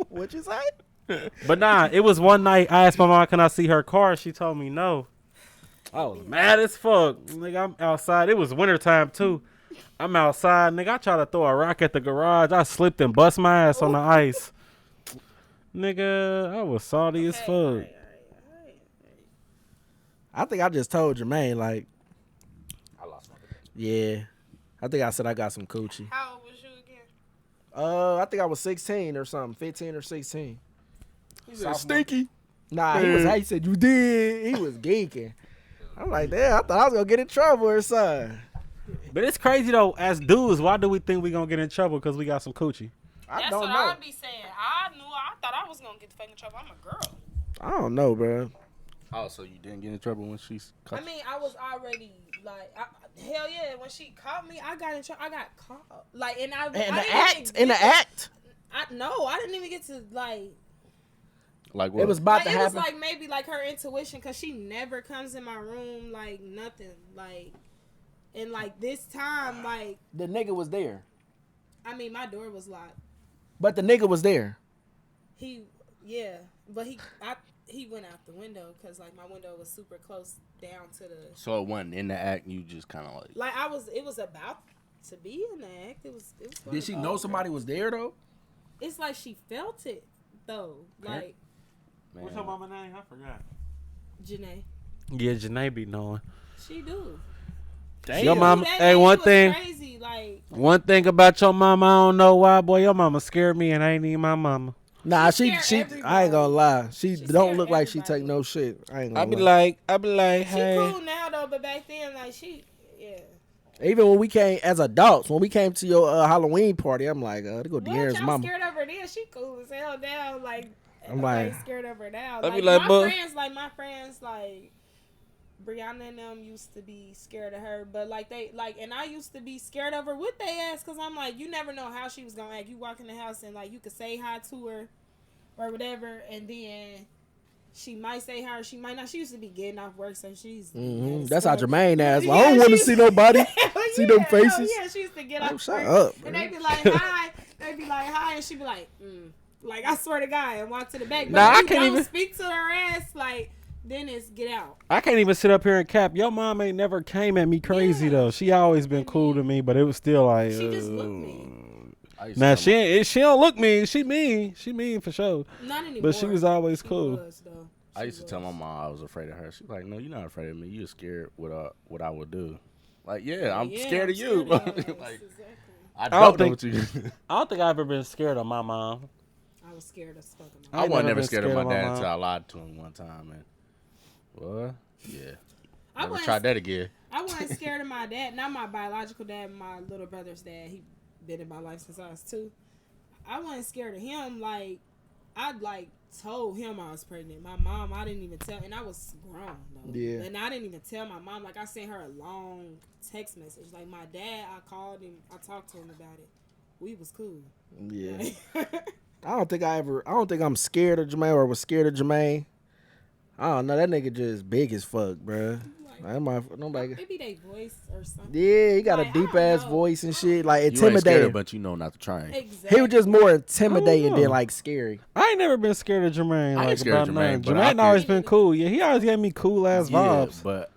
what you say? But nah, it was one night I asked my mom, can I see her car? She told me no. I was mad as fuck. Nigga, I'm outside. It was wintertime too. I'm outside. Nigga, I tried to throw a rock at the garage. I slipped and bust my ass on the ice. Nigga, I was salty as fuck. I think I just told Jermaine, like, I lost my virginity. yeah. I think I said I got some coochie. How old was you again? I think I was 16 or something, 15 or 16. He said stinky. Nah, he said you did. He was geeking. I'm like, damn, I thought I was gonna get in trouble or something. But it's crazy though, as dudes, why do we think we gonna get in trouble because we got some coochie? I That's don't what know. I'd be saying. I thought I was gonna get the fucking trouble. I'm a girl. I don't know, bro. Oh, so you didn't get in trouble when she caught I mean, I was already like, hell yeah. When she caught me, I got in trouble. I got caught. Like, and I In I the didn't act, even in the get act, I didn't even get to like. Like what? it was about Like, to it was happen. like maybe like her intuition, cause she never comes in my room like nothing like, and like this time like The nigga was there, I mean my door was locked. but the nigga was there. But he went out the window because like my window was super close down to the So it wasn't in the act. You just kind of like. it was about to be in the act. It was Did she know somebody was there though? It's like she felt it though. Like Man. What's her mama name? I forgot. Janae. Yeah, Janae be knowing. She do. Your She mama, do. That hey, lady one was thing. crazy. Like One thing about your mama, I don't know why, boy. Your mama scared me and I ain't even my mama. Nah, She she scared I ain't gonna lie. She She don't scared look like she everybody. take no shit. I ain't gonna I be lie. like, she hey. cool now though, but back then like yeah. Even when we came as adults, when we came to your Halloween party, I'm like, they go What De'Aaron's y'all mama. scared of her there? She cool as hell now. Like I'm everybody like- scared of her now. I be Like, like, but- my friends like Brianna and them used to be scared of her, but like and I used to be scared of her with they ass because I'm like, you never know how she was gonna act. You walk in the house and like you could say hi to her or whatever, and then she might say hi or she might not. She used to be getting off work, so she's That's how Jermaine ass. Yeah, I don't want to she- see nobody. See them Yeah, faces. yeah, she used to get Oh, off shut work, up, and bro. they be like hi. They be like hi, and she be like, like I swear to God, and walk to the back. But Nah, if I you can't don't even- speak to her ass. Like then it's get out. I can't even sit up here and cap. Your mom ain't never came at me crazy Yeah. though. She always been cool to me, but it was still like. She just looked mean. I used to Now tell she don't look mean. She mean. She mean for sure. Not anymore. But she was always She cool. was, though. I She used to tell my was. mom I was afraid of her. She's like, "No, you're not afraid of me. You're scared what I would do." Like, yeah, I'm scared of I'm you. scared of us. Like, Exactly. I don't don't know think- what you. I don't think I've ever been scared of my mom. I was scared as fuck of I my I ain't wasn't never never been scared of my scared of my dad mom. until I lied to him one time, and what? Yeah, I never wasn't- tried that again. I wasn't scared of my dad. Not my biological dad, my little brother's dad. He been in my life since I was 2. I wasn't scared of him. Like, I'd like told him I was pregnant. My mom, I didn't even tell, and I was grown though. Yeah. And I didn't even tell my mom. Like, I sent her a long text message. Like, my dad, I called him. I talked to him about it. We was cool. Yeah. Like, I don't think I'm scared of Jermaine or was scared of Jermaine. I don't know. That nigga just big as fuck, bruh. Nobody. maybe they voice or something. Yeah, he got Like, a I deep don't ass know. voice and shit. Like You ain't scared, intimidating. but you know not to try. Exactly. He was just more intimidating know. than like scary. I ain't never been scared of Jermaine. I ain't Like, scared of about Jermaine, nothing. but I Jermaine always could- been cool. Yeah, he always gave me cool ass vibes. but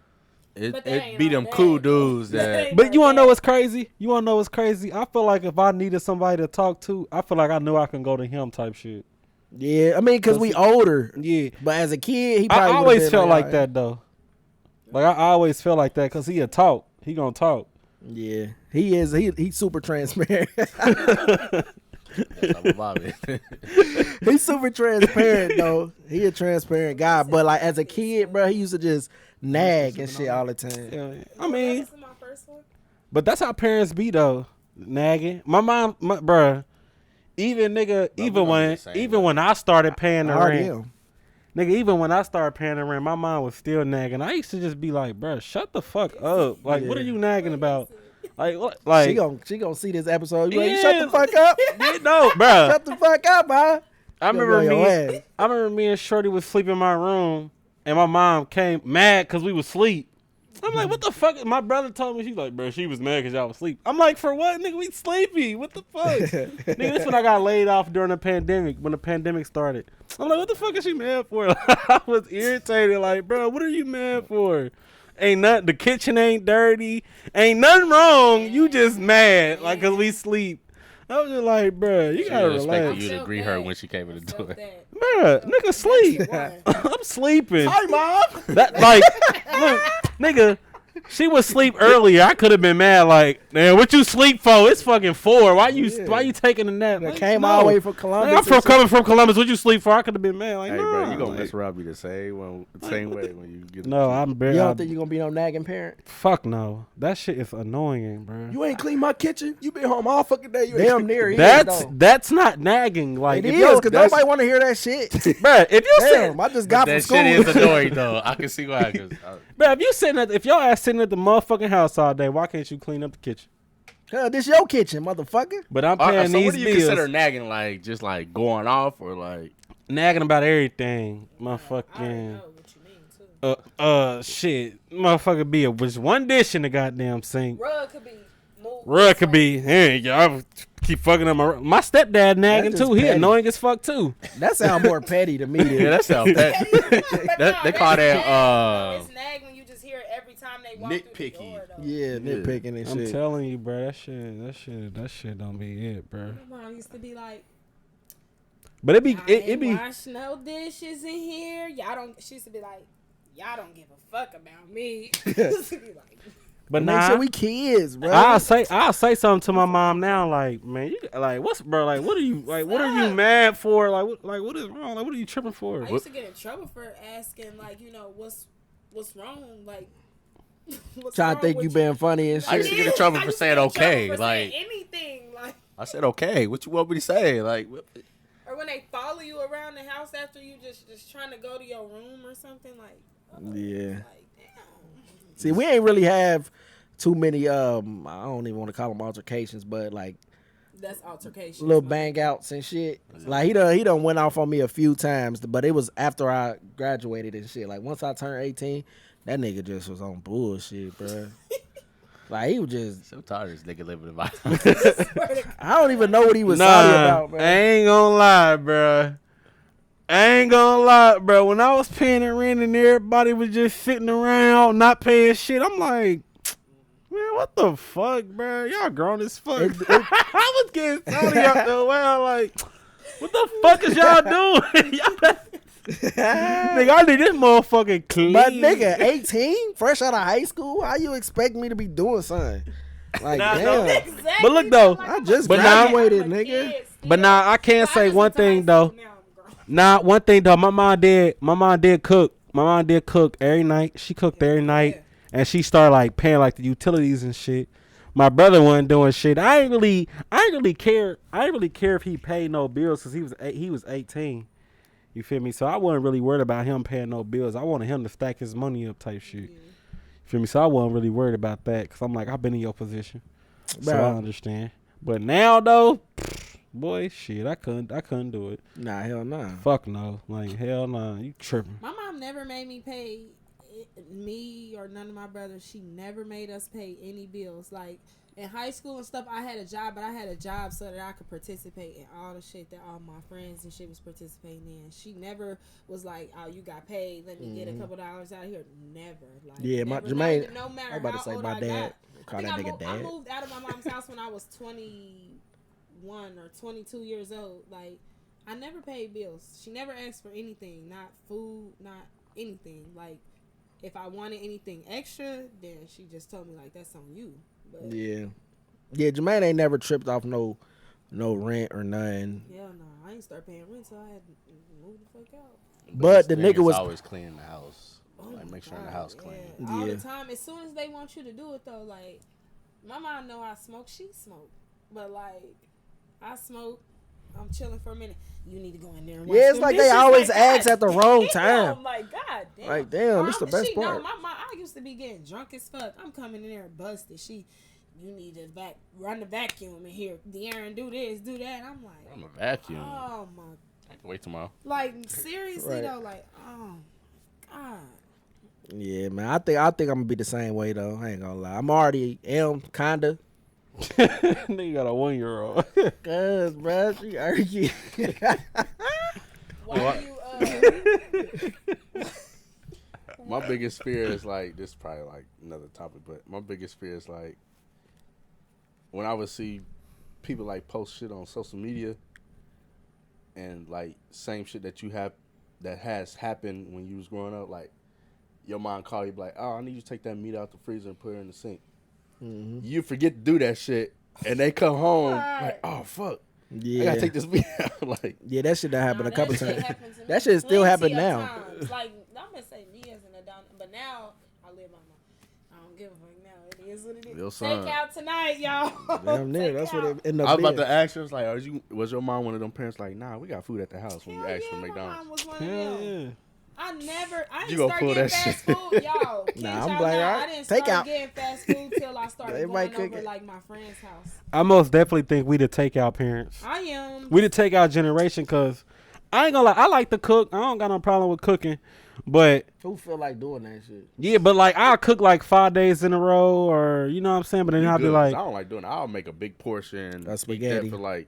it But that it ain't be all them that. cool dudes That that. ain't- But you wanna know what's crazy? I feel like if I needed somebody to talk to, I feel like I knew I can go to him type shit. Yeah, I mean, because we older. Yeah. But as a kid, he I probably would've always been felt like "Alright." that though. Like I always felt like that because he talk. He gonna talk. Yeah, he is. He's super transparent. That's how my mom is. He's super transparent though. He a transparent guy. But like as a kid, bro, he used to just nag and shit all the time. Yeah, I mean, This is my first one. but that's how parents be though, nagging. My mom, bruh, even nigga, we even gonna be the same even way. when I started paying the I already rent, am. nigga, even when I started paying the rent, my mom was still nagging. I used to just be like, bruh, shut the fuck up. Like, what are Yeah. you nagging about? Like, what? Like, She gonna see this episode. You like, Yeah. shut the fuck up. no, bruh. Shut the fuck up, bro. I remember Be on your me. ass. I remember me and Shorty was sleeping in my room, and my mom came mad because we was asleep. I'm like, what the fuck? My brother told me, she's like, bro, she was mad because y'all was asleep. I'm like, for what, nigga? We sleepy. What the fuck? Nigga, this when I got laid off during the pandemic, when the pandemic started. I'm like, what the fuck is she mad for? I was irritated. Like, bro, what are you mad for? Ain't nothing. The kitchen ain't dirty. Ain't nothing wrong. You just mad, like, because we sleep. I was just like, bro, you She gotta expected relax. you to Felt greet her that. when she came in the I felt door. that. Bruh, nigga sleep. Why? I'm sleeping. Hi, mom. That like, look, nigga, she was asleep earlier. I could have been mad. Like, man, what you sleep for? It's fucking 4. Why you taking a nap? I Like, came no. all the way from Columbus. Like, I'm coming from Columbus. What you sleep for? I could have been mad. Like, Hey, no, bro, you gonna like, mess around be the same way when you get. no, I'm You barely. don't think you gonna be no nagging parent? Fuck no. That shit is annoying, bro. You ain't clean my kitchen. You been home all fucking day. You Damn near. That's not nagging. Like, It if is you, because nobody want to hear that shit. bruh, if you sit, Damn, I just got from That school. shit is annoying though. I can see why. bruh, if your ass sitting at the motherfucking house all day, why can't you clean up the kitchen? This your kitchen, motherfucker. But I'm paying So these what do you bills. consider nagging? Like just like going off or like? Nagging about everything, I already motherfucking. know what you mean too. Shit, motherfucker, be with one dish in the goddamn sink. Rug could be moved. Rug could be, hey, y'all keep fucking up my stepdad nagging just too. He petty. annoying as fuck too. That sound more petty to me. Yeah, that sounds bad. They call that It's nag when you just hear it every time they walk through the nitpicky. door, though. Yeah, nitpicking and I'm shit. telling you, bro, that shit don't be it, bro. My mom used to be like, But it be "I it ain't be wash no dishes in here. Y'all don't." She used to be like, "Y'all don't give a fuck about me." She used to be like, but Make nah. sure we kids, bro. I'll say something to my mom now, like, man, you like what are you mad for? Like what is wrong? Like what are you tripping for? I used to get in trouble for asking, like, what's wrong, like. What's Trying wrong to think with you being funny and I used shit. to get in trouble I for used to saying get in trouble okay, for like- saying anything, like. I said okay. What you want me to say? Like, Or when they follow you around the house after you just trying to go to your room or something, like. Yeah. Like, damn. See, we ain't really have too many. I don't even want to call them altercations, but like That's altercation. little bang outs and shit. Like he done went off on me a few times, but it was after I graduated and shit. Like once I turned 18, that nigga just was on bullshit, bro. Like he was just. so tired of this nigga living in my house. I don't even know what he was sorry about, bro. I ain't gonna lie, bro. When I was paying the rent and everybody was just sitting around not paying shit, I'm like, man, what the fuck, bro? Y'all grown as fuck. I was getting salty out the well, like, what the fuck is y'all doing? Nigga, I need this motherfucking clean. But nigga, 18, fresh out of high school, how you expect me to be doing something? Like, Nah, damn. no. Exactly. But look, though, I just But now- graduated, nigga. But now I can't say one thing though. Nah, one thing though. My mom did cook. My mom did cook every night. She cooked every night, and she started like paying like the utilities and shit. My brother wasn't doing shit. I ain't really care. I didn't really care if he paid no bills because he was 18. You feel me? So I wasn't really worried about him paying no bills. I wanted him to stack his money up type shit. You feel me? So I wasn't really worried about that because I'm like, I've been in your position, so I understand. But now though, boy, shit, I couldn't do it. Nah, hell nah. Fuck no, like hell nah, you tripping. My mom never made me pay me or none of my brothers. She never made us pay any bills. Like in high school and stuff, I had a job, but I had a job so that I could participate in all the shit that all my friends and shit was participating in. She never was like, "Oh, you got paid. Let me get a couple dollars out of here." Never. Like, Yeah, never, Jermaine. No matter I was about to how say old my I dad. got. Call I that think nigga I dad. moved out of my mom's house when I was 21 or 22 years old. Like, I never paid bills. She never asked for anything, not food, not anything. Like, if I wanted anything extra, then she just told me like, that's on you. But Yeah, Jermaine ain't never tripped off no rent or nothing. hell no, I ain't start paying rent, so I had to move the fuck out. But the his thing nigga is was always cleaning the house. Oh Like my make sure God, the house yeah. clean. All Yeah. the time. As soon as they want you to do it though, like my mom know I smoke, she smoke. But like I smoke, I'm chilling for a minute. You need to go in there and wash Yeah, it's them like they dishes. always Like, ask God at the wrong damn, time. Like God damn. Like, damn, this Or the best she know, part. my mom, I used to be getting drunk as fuck. I'm coming in there busted. You need to run the vacuum in here, De'Aaron, do this, do that. I'm like, I'm a vacuum. oh my, I can wait tomorrow. like seriously Right. though, like oh God. Yeah, man. I think I'm gonna be the same way though. I ain't gonna lie. I'm already kinda. Nigga got a 1-year-old. Cause, bruh, she argue. Why do you My biggest fear is like, this is probably like another topic, but my biggest fear is like when I would see people like post shit on social media and like same shit that you have that has happened when you was growing up, like your mom call you like, "Oh, I need you to take that meat out the freezer and put it in the sink." Mm-hmm. You forget to do that shit, and they come home Right. like, "Oh fuck, Yeah, I gotta take this meat out." Like, yeah, that shit done happened a couple times. That shit shit still happen now. Times. Like I'm gonna say me as an adult, but now I live on my. I don't give a fuck now. It is what it is. Real son. Take out tonight, y'all. Damn near. Take That's out. what it ended I up was about being. to ask her, was your mom one of them parents like, "Nah, we got food at the house" when you Hell asked for yeah, my McDonald's? mom was one of Hell them. yeah. I You didn't gonna start pull getting that fast shit. food, y'all. Kid Nah, I'm y'all like, know, alright, I didn't take start out. getting fast food till I started Everybody going over cooking. like my friend's house. I most definitely think we the takeout parents. I am. We the takeout generation because I ain't gonna lie. I like to cook. I don't got no problem with cooking. But Who feel like doing that shit? yeah, but like I'll cook like 5 days in a row or you know what I'm saying? But then You I'll be good, 'cause like, I don't like doing it. I'll make a big portion. That's eat that spaghetti. for like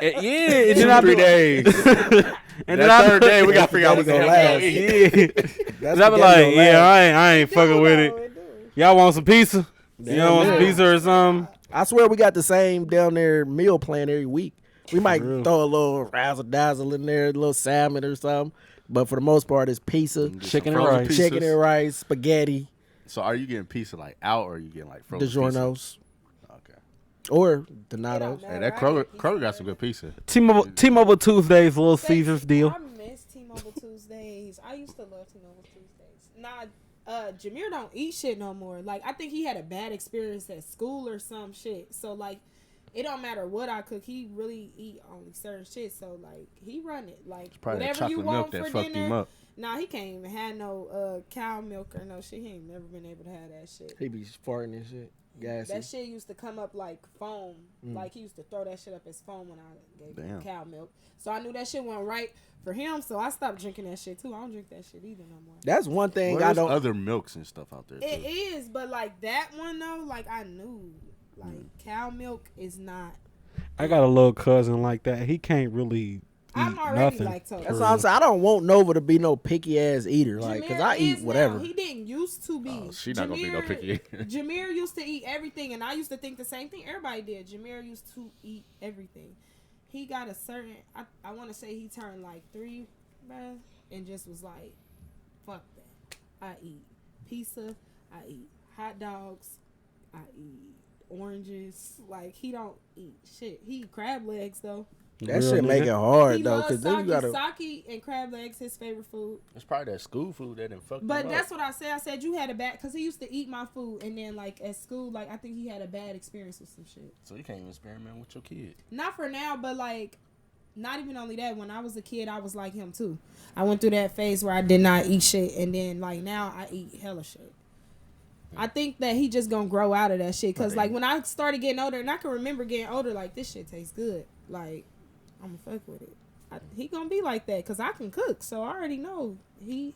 yeah, and then I'll 3 be days. and that third day, we gotta figure out what's Gonna gonna last. Yeah. That's I be like, yeah, I ain't fucking with it. it. Y'all want some pizza? Damn Y'all want some near. pizza or something? I swear we got the same down there meal plan every week. We might real. throw a little razzle dazzle in there, a little salmon or something. But for the most part, it's pizza, Get some Chicken and frozen rice. pizzas. chicken and rice, spaghetti, So are you getting pizza like out or are you getting like frozen pizza? DiGiorno's, Okay. or It don't Donatos. matter. Hey, that I Kroger get pizza got some every good pizza. T-Mobile Tuesdays, Little Thanks. Caesars deal. I miss T-Mobile Tuesdays. I used to love T-Mobile Tuesdays. Nah, Jameer don't eat shit no more. Like, I think he had a bad experience at school or some shit. So, like, it don't matter what I cook. He really eat only certain shit. So, like, he run it. Like, Probably that whatever you chocolate want milk for that fucked him dinner. up. Nah, he can't even have no cow milk or no shit. He ain't never been able to have that shit. He be farting and shit. Gassy. That shit used to come up like foam. Like he used to throw that shit up as foam when I gave him Damn. cow milk. So I knew that shit wasn't right for him. So I stopped drinking that shit too. I don't drink that shit either no more. That's one thing Well, I there's don't. other milks and stuff out there It too. is, but like that one though, like I knew, like cow milk is not. I got a little cousin like that. He can't really I'm eat already nothing. lactose. That's what I'm saying. I don't want Nova to be no picky ass eater, like, cause Jameer I eat is whatever. Now. He didn't used to be. Oh, she not gonna be no picky. Jameer used to eat everything, and I used to think the same thing. Everybody did. Jameer used to eat everything. He got a certain. I want to say he turned like 3 bruh, and just was like, fuck that. I eat pizza. I eat hot dogs. I eat oranges. Like, he don't eat shit. He eat crab legs, though. That shit make it hard, He though, loves because then you gotta. sake and crab legs, his favorite food. It's probably that school food that didn't fuck him But up. that's what I said. I said you had a bad, because he used to eat my food, and then, like, at school, like, I think he had a bad experience with some shit. So you can't even experiment with your kid. Not for now, but, like, not even only that. When I was a kid, I was like him, too. I went through that phase where I did not eat shit, and then, like, now I eat hella shit. I think that he just gonna grow out of that shit, because, like, when I started getting older, and I can remember getting older, like, this shit tastes good. Like, I'm gonna fuck with it. He gonna be like that because I can cook, so I already know he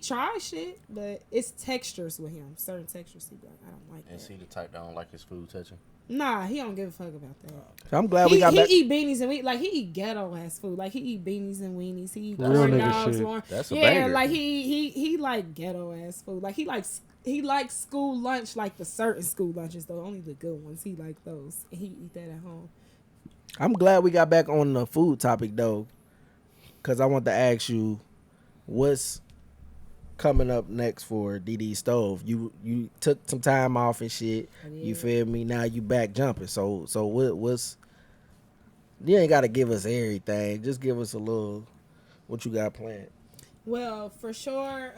tries shit, but it's textures with him. Certain textures he be like, I don't like that. Is he the type that don't like his food touching? Nah, he don't give a fuck about that. So I'm glad we got back. He eat beanies and he eat ghetto ass food. Like, he eat beanies and weenies. He eat Real corn nigga dogs. shit. That's a Yeah, banger. like he like ghetto ass food. Like, he likes school lunch, like the certain school lunches though. Only the good ones. He like those. And he eat that at home. I'm glad we got back on the food topic, though, because I want to ask you what's coming up next for DeeDee Stove. You took some time off and shit. You feel me? Now you back jumping. So what's, you ain't got to give us everything. Just give us a little what you got planned. Well, for sure,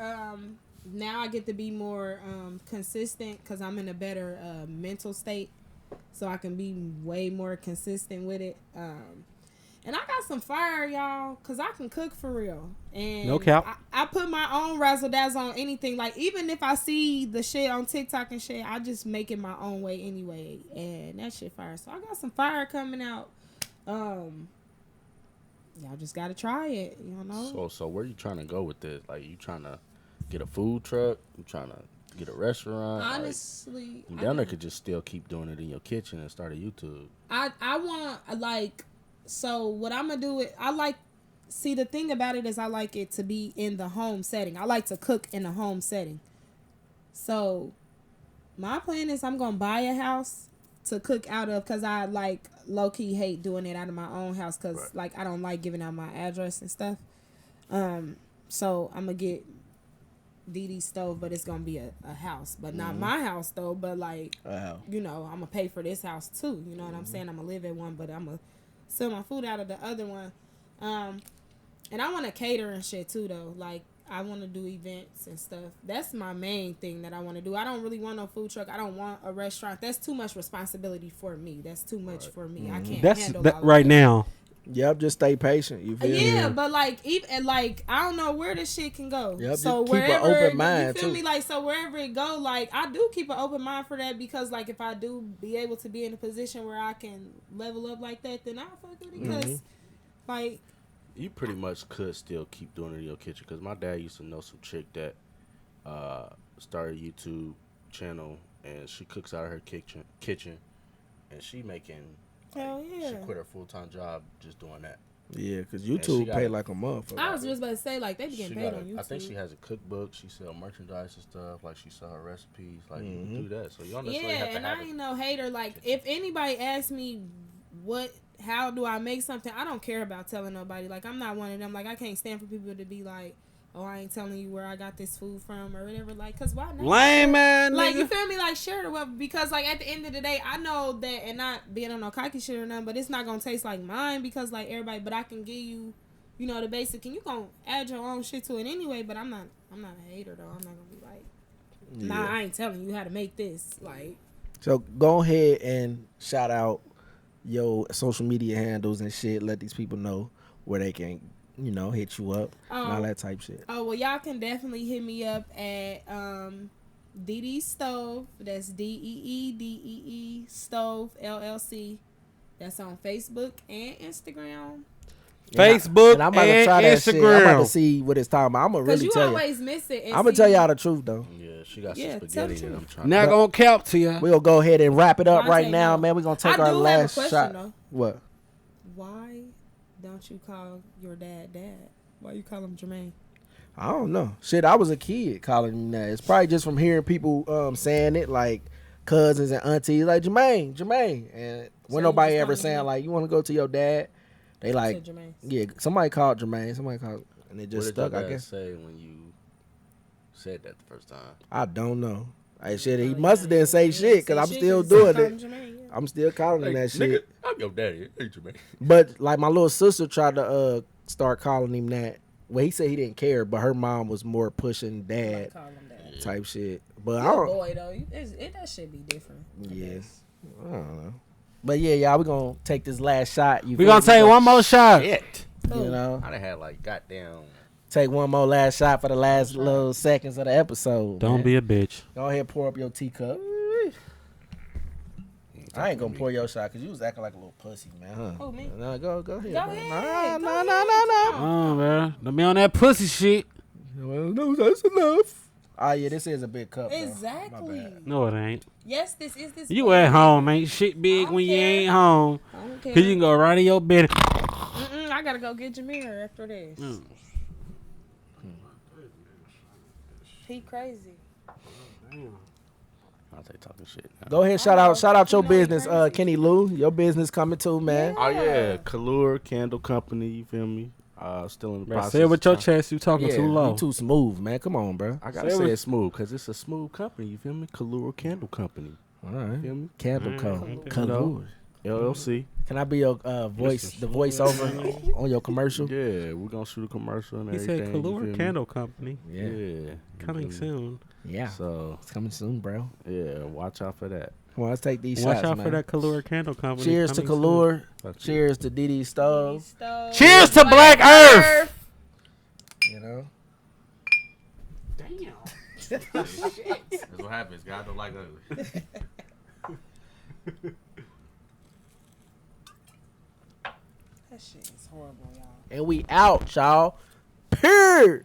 now I get to be more consistent because I'm in a better mental state, so I can be way more consistent with it. And I got some fire, y'all, because I can cook for real. And no cap. I put my own razzle dazzle on anything. Like, even if I see the shit on TikTok and shit, I just make it my own way anyway. And that shit fire. So I got some fire coming out. Y'all just got to try it, you know? So where you trying to go with this? Like, you trying to get a food truck? You trying to get a restaurant? Honestly, like, down there could just still keep doing it in your kitchen and start a YouTube. I want, like, so what I'm gonna do is the thing about it is I like it to be in the home setting. I like to cook in a home setting. So my plan is I'm gonna buy a house to cook out of, because I like low-key hate doing it out of my own house because Right. like I don't like giving out my address and stuff. So I'm gonna get DeeDee Stove, but it's gonna be a house, but not my house though, but like, you know, I'm gonna pay for this house too, you know what I'm saying? I'm gonna live at one, but I'm gonna sell my food out of the other one. And I want to cater and shit too though. Like, I want to do events and stuff. That's my main thing that I want to do. I don't really want no food truck. I don't want a restaurant. That's too much responsibility for me. That's too much for me. I can't That's handle that all right of now. Yep, just stay patient. You feel me? Yeah, but like, even like, I don't know where this shit can go. Yep, So just keep an wherever, open mind, you feel too. me? Like, so wherever it go, like, I do keep an open mind for that, because like, if I do be able to be in a position where I can level up like that, then I'll fuck with it. Because like, You pretty much could still keep doing it in your kitchen, because my dad used to know some chick that started a YouTube channel, and she cooks out of her kitchen, and she making, hell yeah. she quit her full-time job just doing that. Yeah, because she YouTube got pay it. like a motherfucker. I was just about to say, like, they be She getting paid got on YouTube. I think she has a cookbook. She sell merchandise and stuff. Like, she sell her recipes. Like, you can do that. So you don't necessarily have to and have I it. ain't no hater. Like, if anybody asks me how do I make something, I don't care about telling nobody. Like, I'm not one of them. Like, I can't stand for people to be like, oh, I ain't telling you where I got this food from or whatever. Like, cause why not? Lame man, Like, nigga. you feel me? Like, share the wealth, because like, at the end of the day, I know that, and not being on no cocky shit or nothing, but it's not gonna taste like mine, because like everybody, but I can give you, you know, the basic, and you gonna add your own shit to it anyway. But I'm not a hater though. I'm not gonna be like, nah, I ain't telling you how to make this. Like, So go ahead and shout out your social media handles and shit. Let these people know where they can, you know, hit you up and all that type shit. oh well, y'all can definitely hit me up at DeeDee Stove. That's DeeDee Stove LLC. That's on Facebook and Instagram. Facebook And I'm about to and try that shit. I'm about Instagram. to see what it's talking about. I'm gonna Cause really you tell you. always miss it. I'm gonna tell y'all the truth though. Yeah, she got Yeah, some tell the spaghetti that truth. I'm trying Not to. gonna count to ya. We'll go ahead and wrap it up I'll right take now, no. man. We're gonna take I our do have a last question, shot. though. What? Why don't you call your dad? Why you call him Jermaine? I don't know. Shit, I was a kid calling him that. It's probably just from hearing people saying it, like cousins and aunties, like Jermaine. And So when you nobody just ever call him saying Jermaine? like, you want to go to your dad, they like, Jermaine. yeah. Somebody called Jermaine. and it What just did your stuck. I dad guess. say when you said that the first time? I don't know. Hey, shit, he Oh, must have didn't say yeah, shit because I'm say shit, still 'cause he doing called it. him Jermaine, yeah. I'm still calling him that shit. I'm your daddy. Hey, Jermaine. But like my little sister tried to start calling him that. Well, he said he didn't care, but her mom was more pushing dad Like, call him that. type shit. But I You a don't. boy though. That should be different. I Yeah, guess. I don't know. But yeah, y'all, we gonna take this last shot. We gonna take one more shot. Shit. You know, I done had like goddamn. take one more last shot for the last little seconds of the episode. Don't man. be a bitch. Go ahead, pour up your teacup. I ain't gonna pour your shot because you was acting like a little pussy, man. Huh? Who, me? No, go ahead. Go man. ahead. No. Oh, man. Don't be on that pussy shit. Well, no, that's enough. Oh yeah, this is a big cup. Though. My Exactly. bad. No, it ain't. Yes, this is this. You at home, ain't shit big don't when you care. ain't home. I don't care. Cause you can go right in your bed. I gotta go get Jameer after this. He crazy. I'll take talking shit. Now. Go ahead, shout out your You know he business, crazy. Kenny Lou. Your business coming too, man. Oh yeah, Kalur Candle Company. You feel me? Still in the Bro, process. say it with your of trying- chest. You talking Yeah, too low. You too smooth, man. Come on, bro. I gotta Say say it it smooth because it's a smooth company. You feel me? Kalur Candle Company. All right. Feel me? Candle Co. LLC. Can I be your voice, the voiceover on your commercial? Yeah, we're gonna shoot a commercial and He everything. said you Kalur feel me? Candle Company. Yeah. Yeah. you Coming feel me? soon. Yeah. So It's coming soon, bro. yeah, watch out for that. Come on, let's take these Watch shots, out man. for that Kalur Candle Company. Cheers to coming Kalur. Fuck you. Cheers to DeeDee Stove. soon. Cheers to Black Earth. You know. That's what happens. God don't like ugly. That shit is horrible, y'all. And we out, y'all. Purr.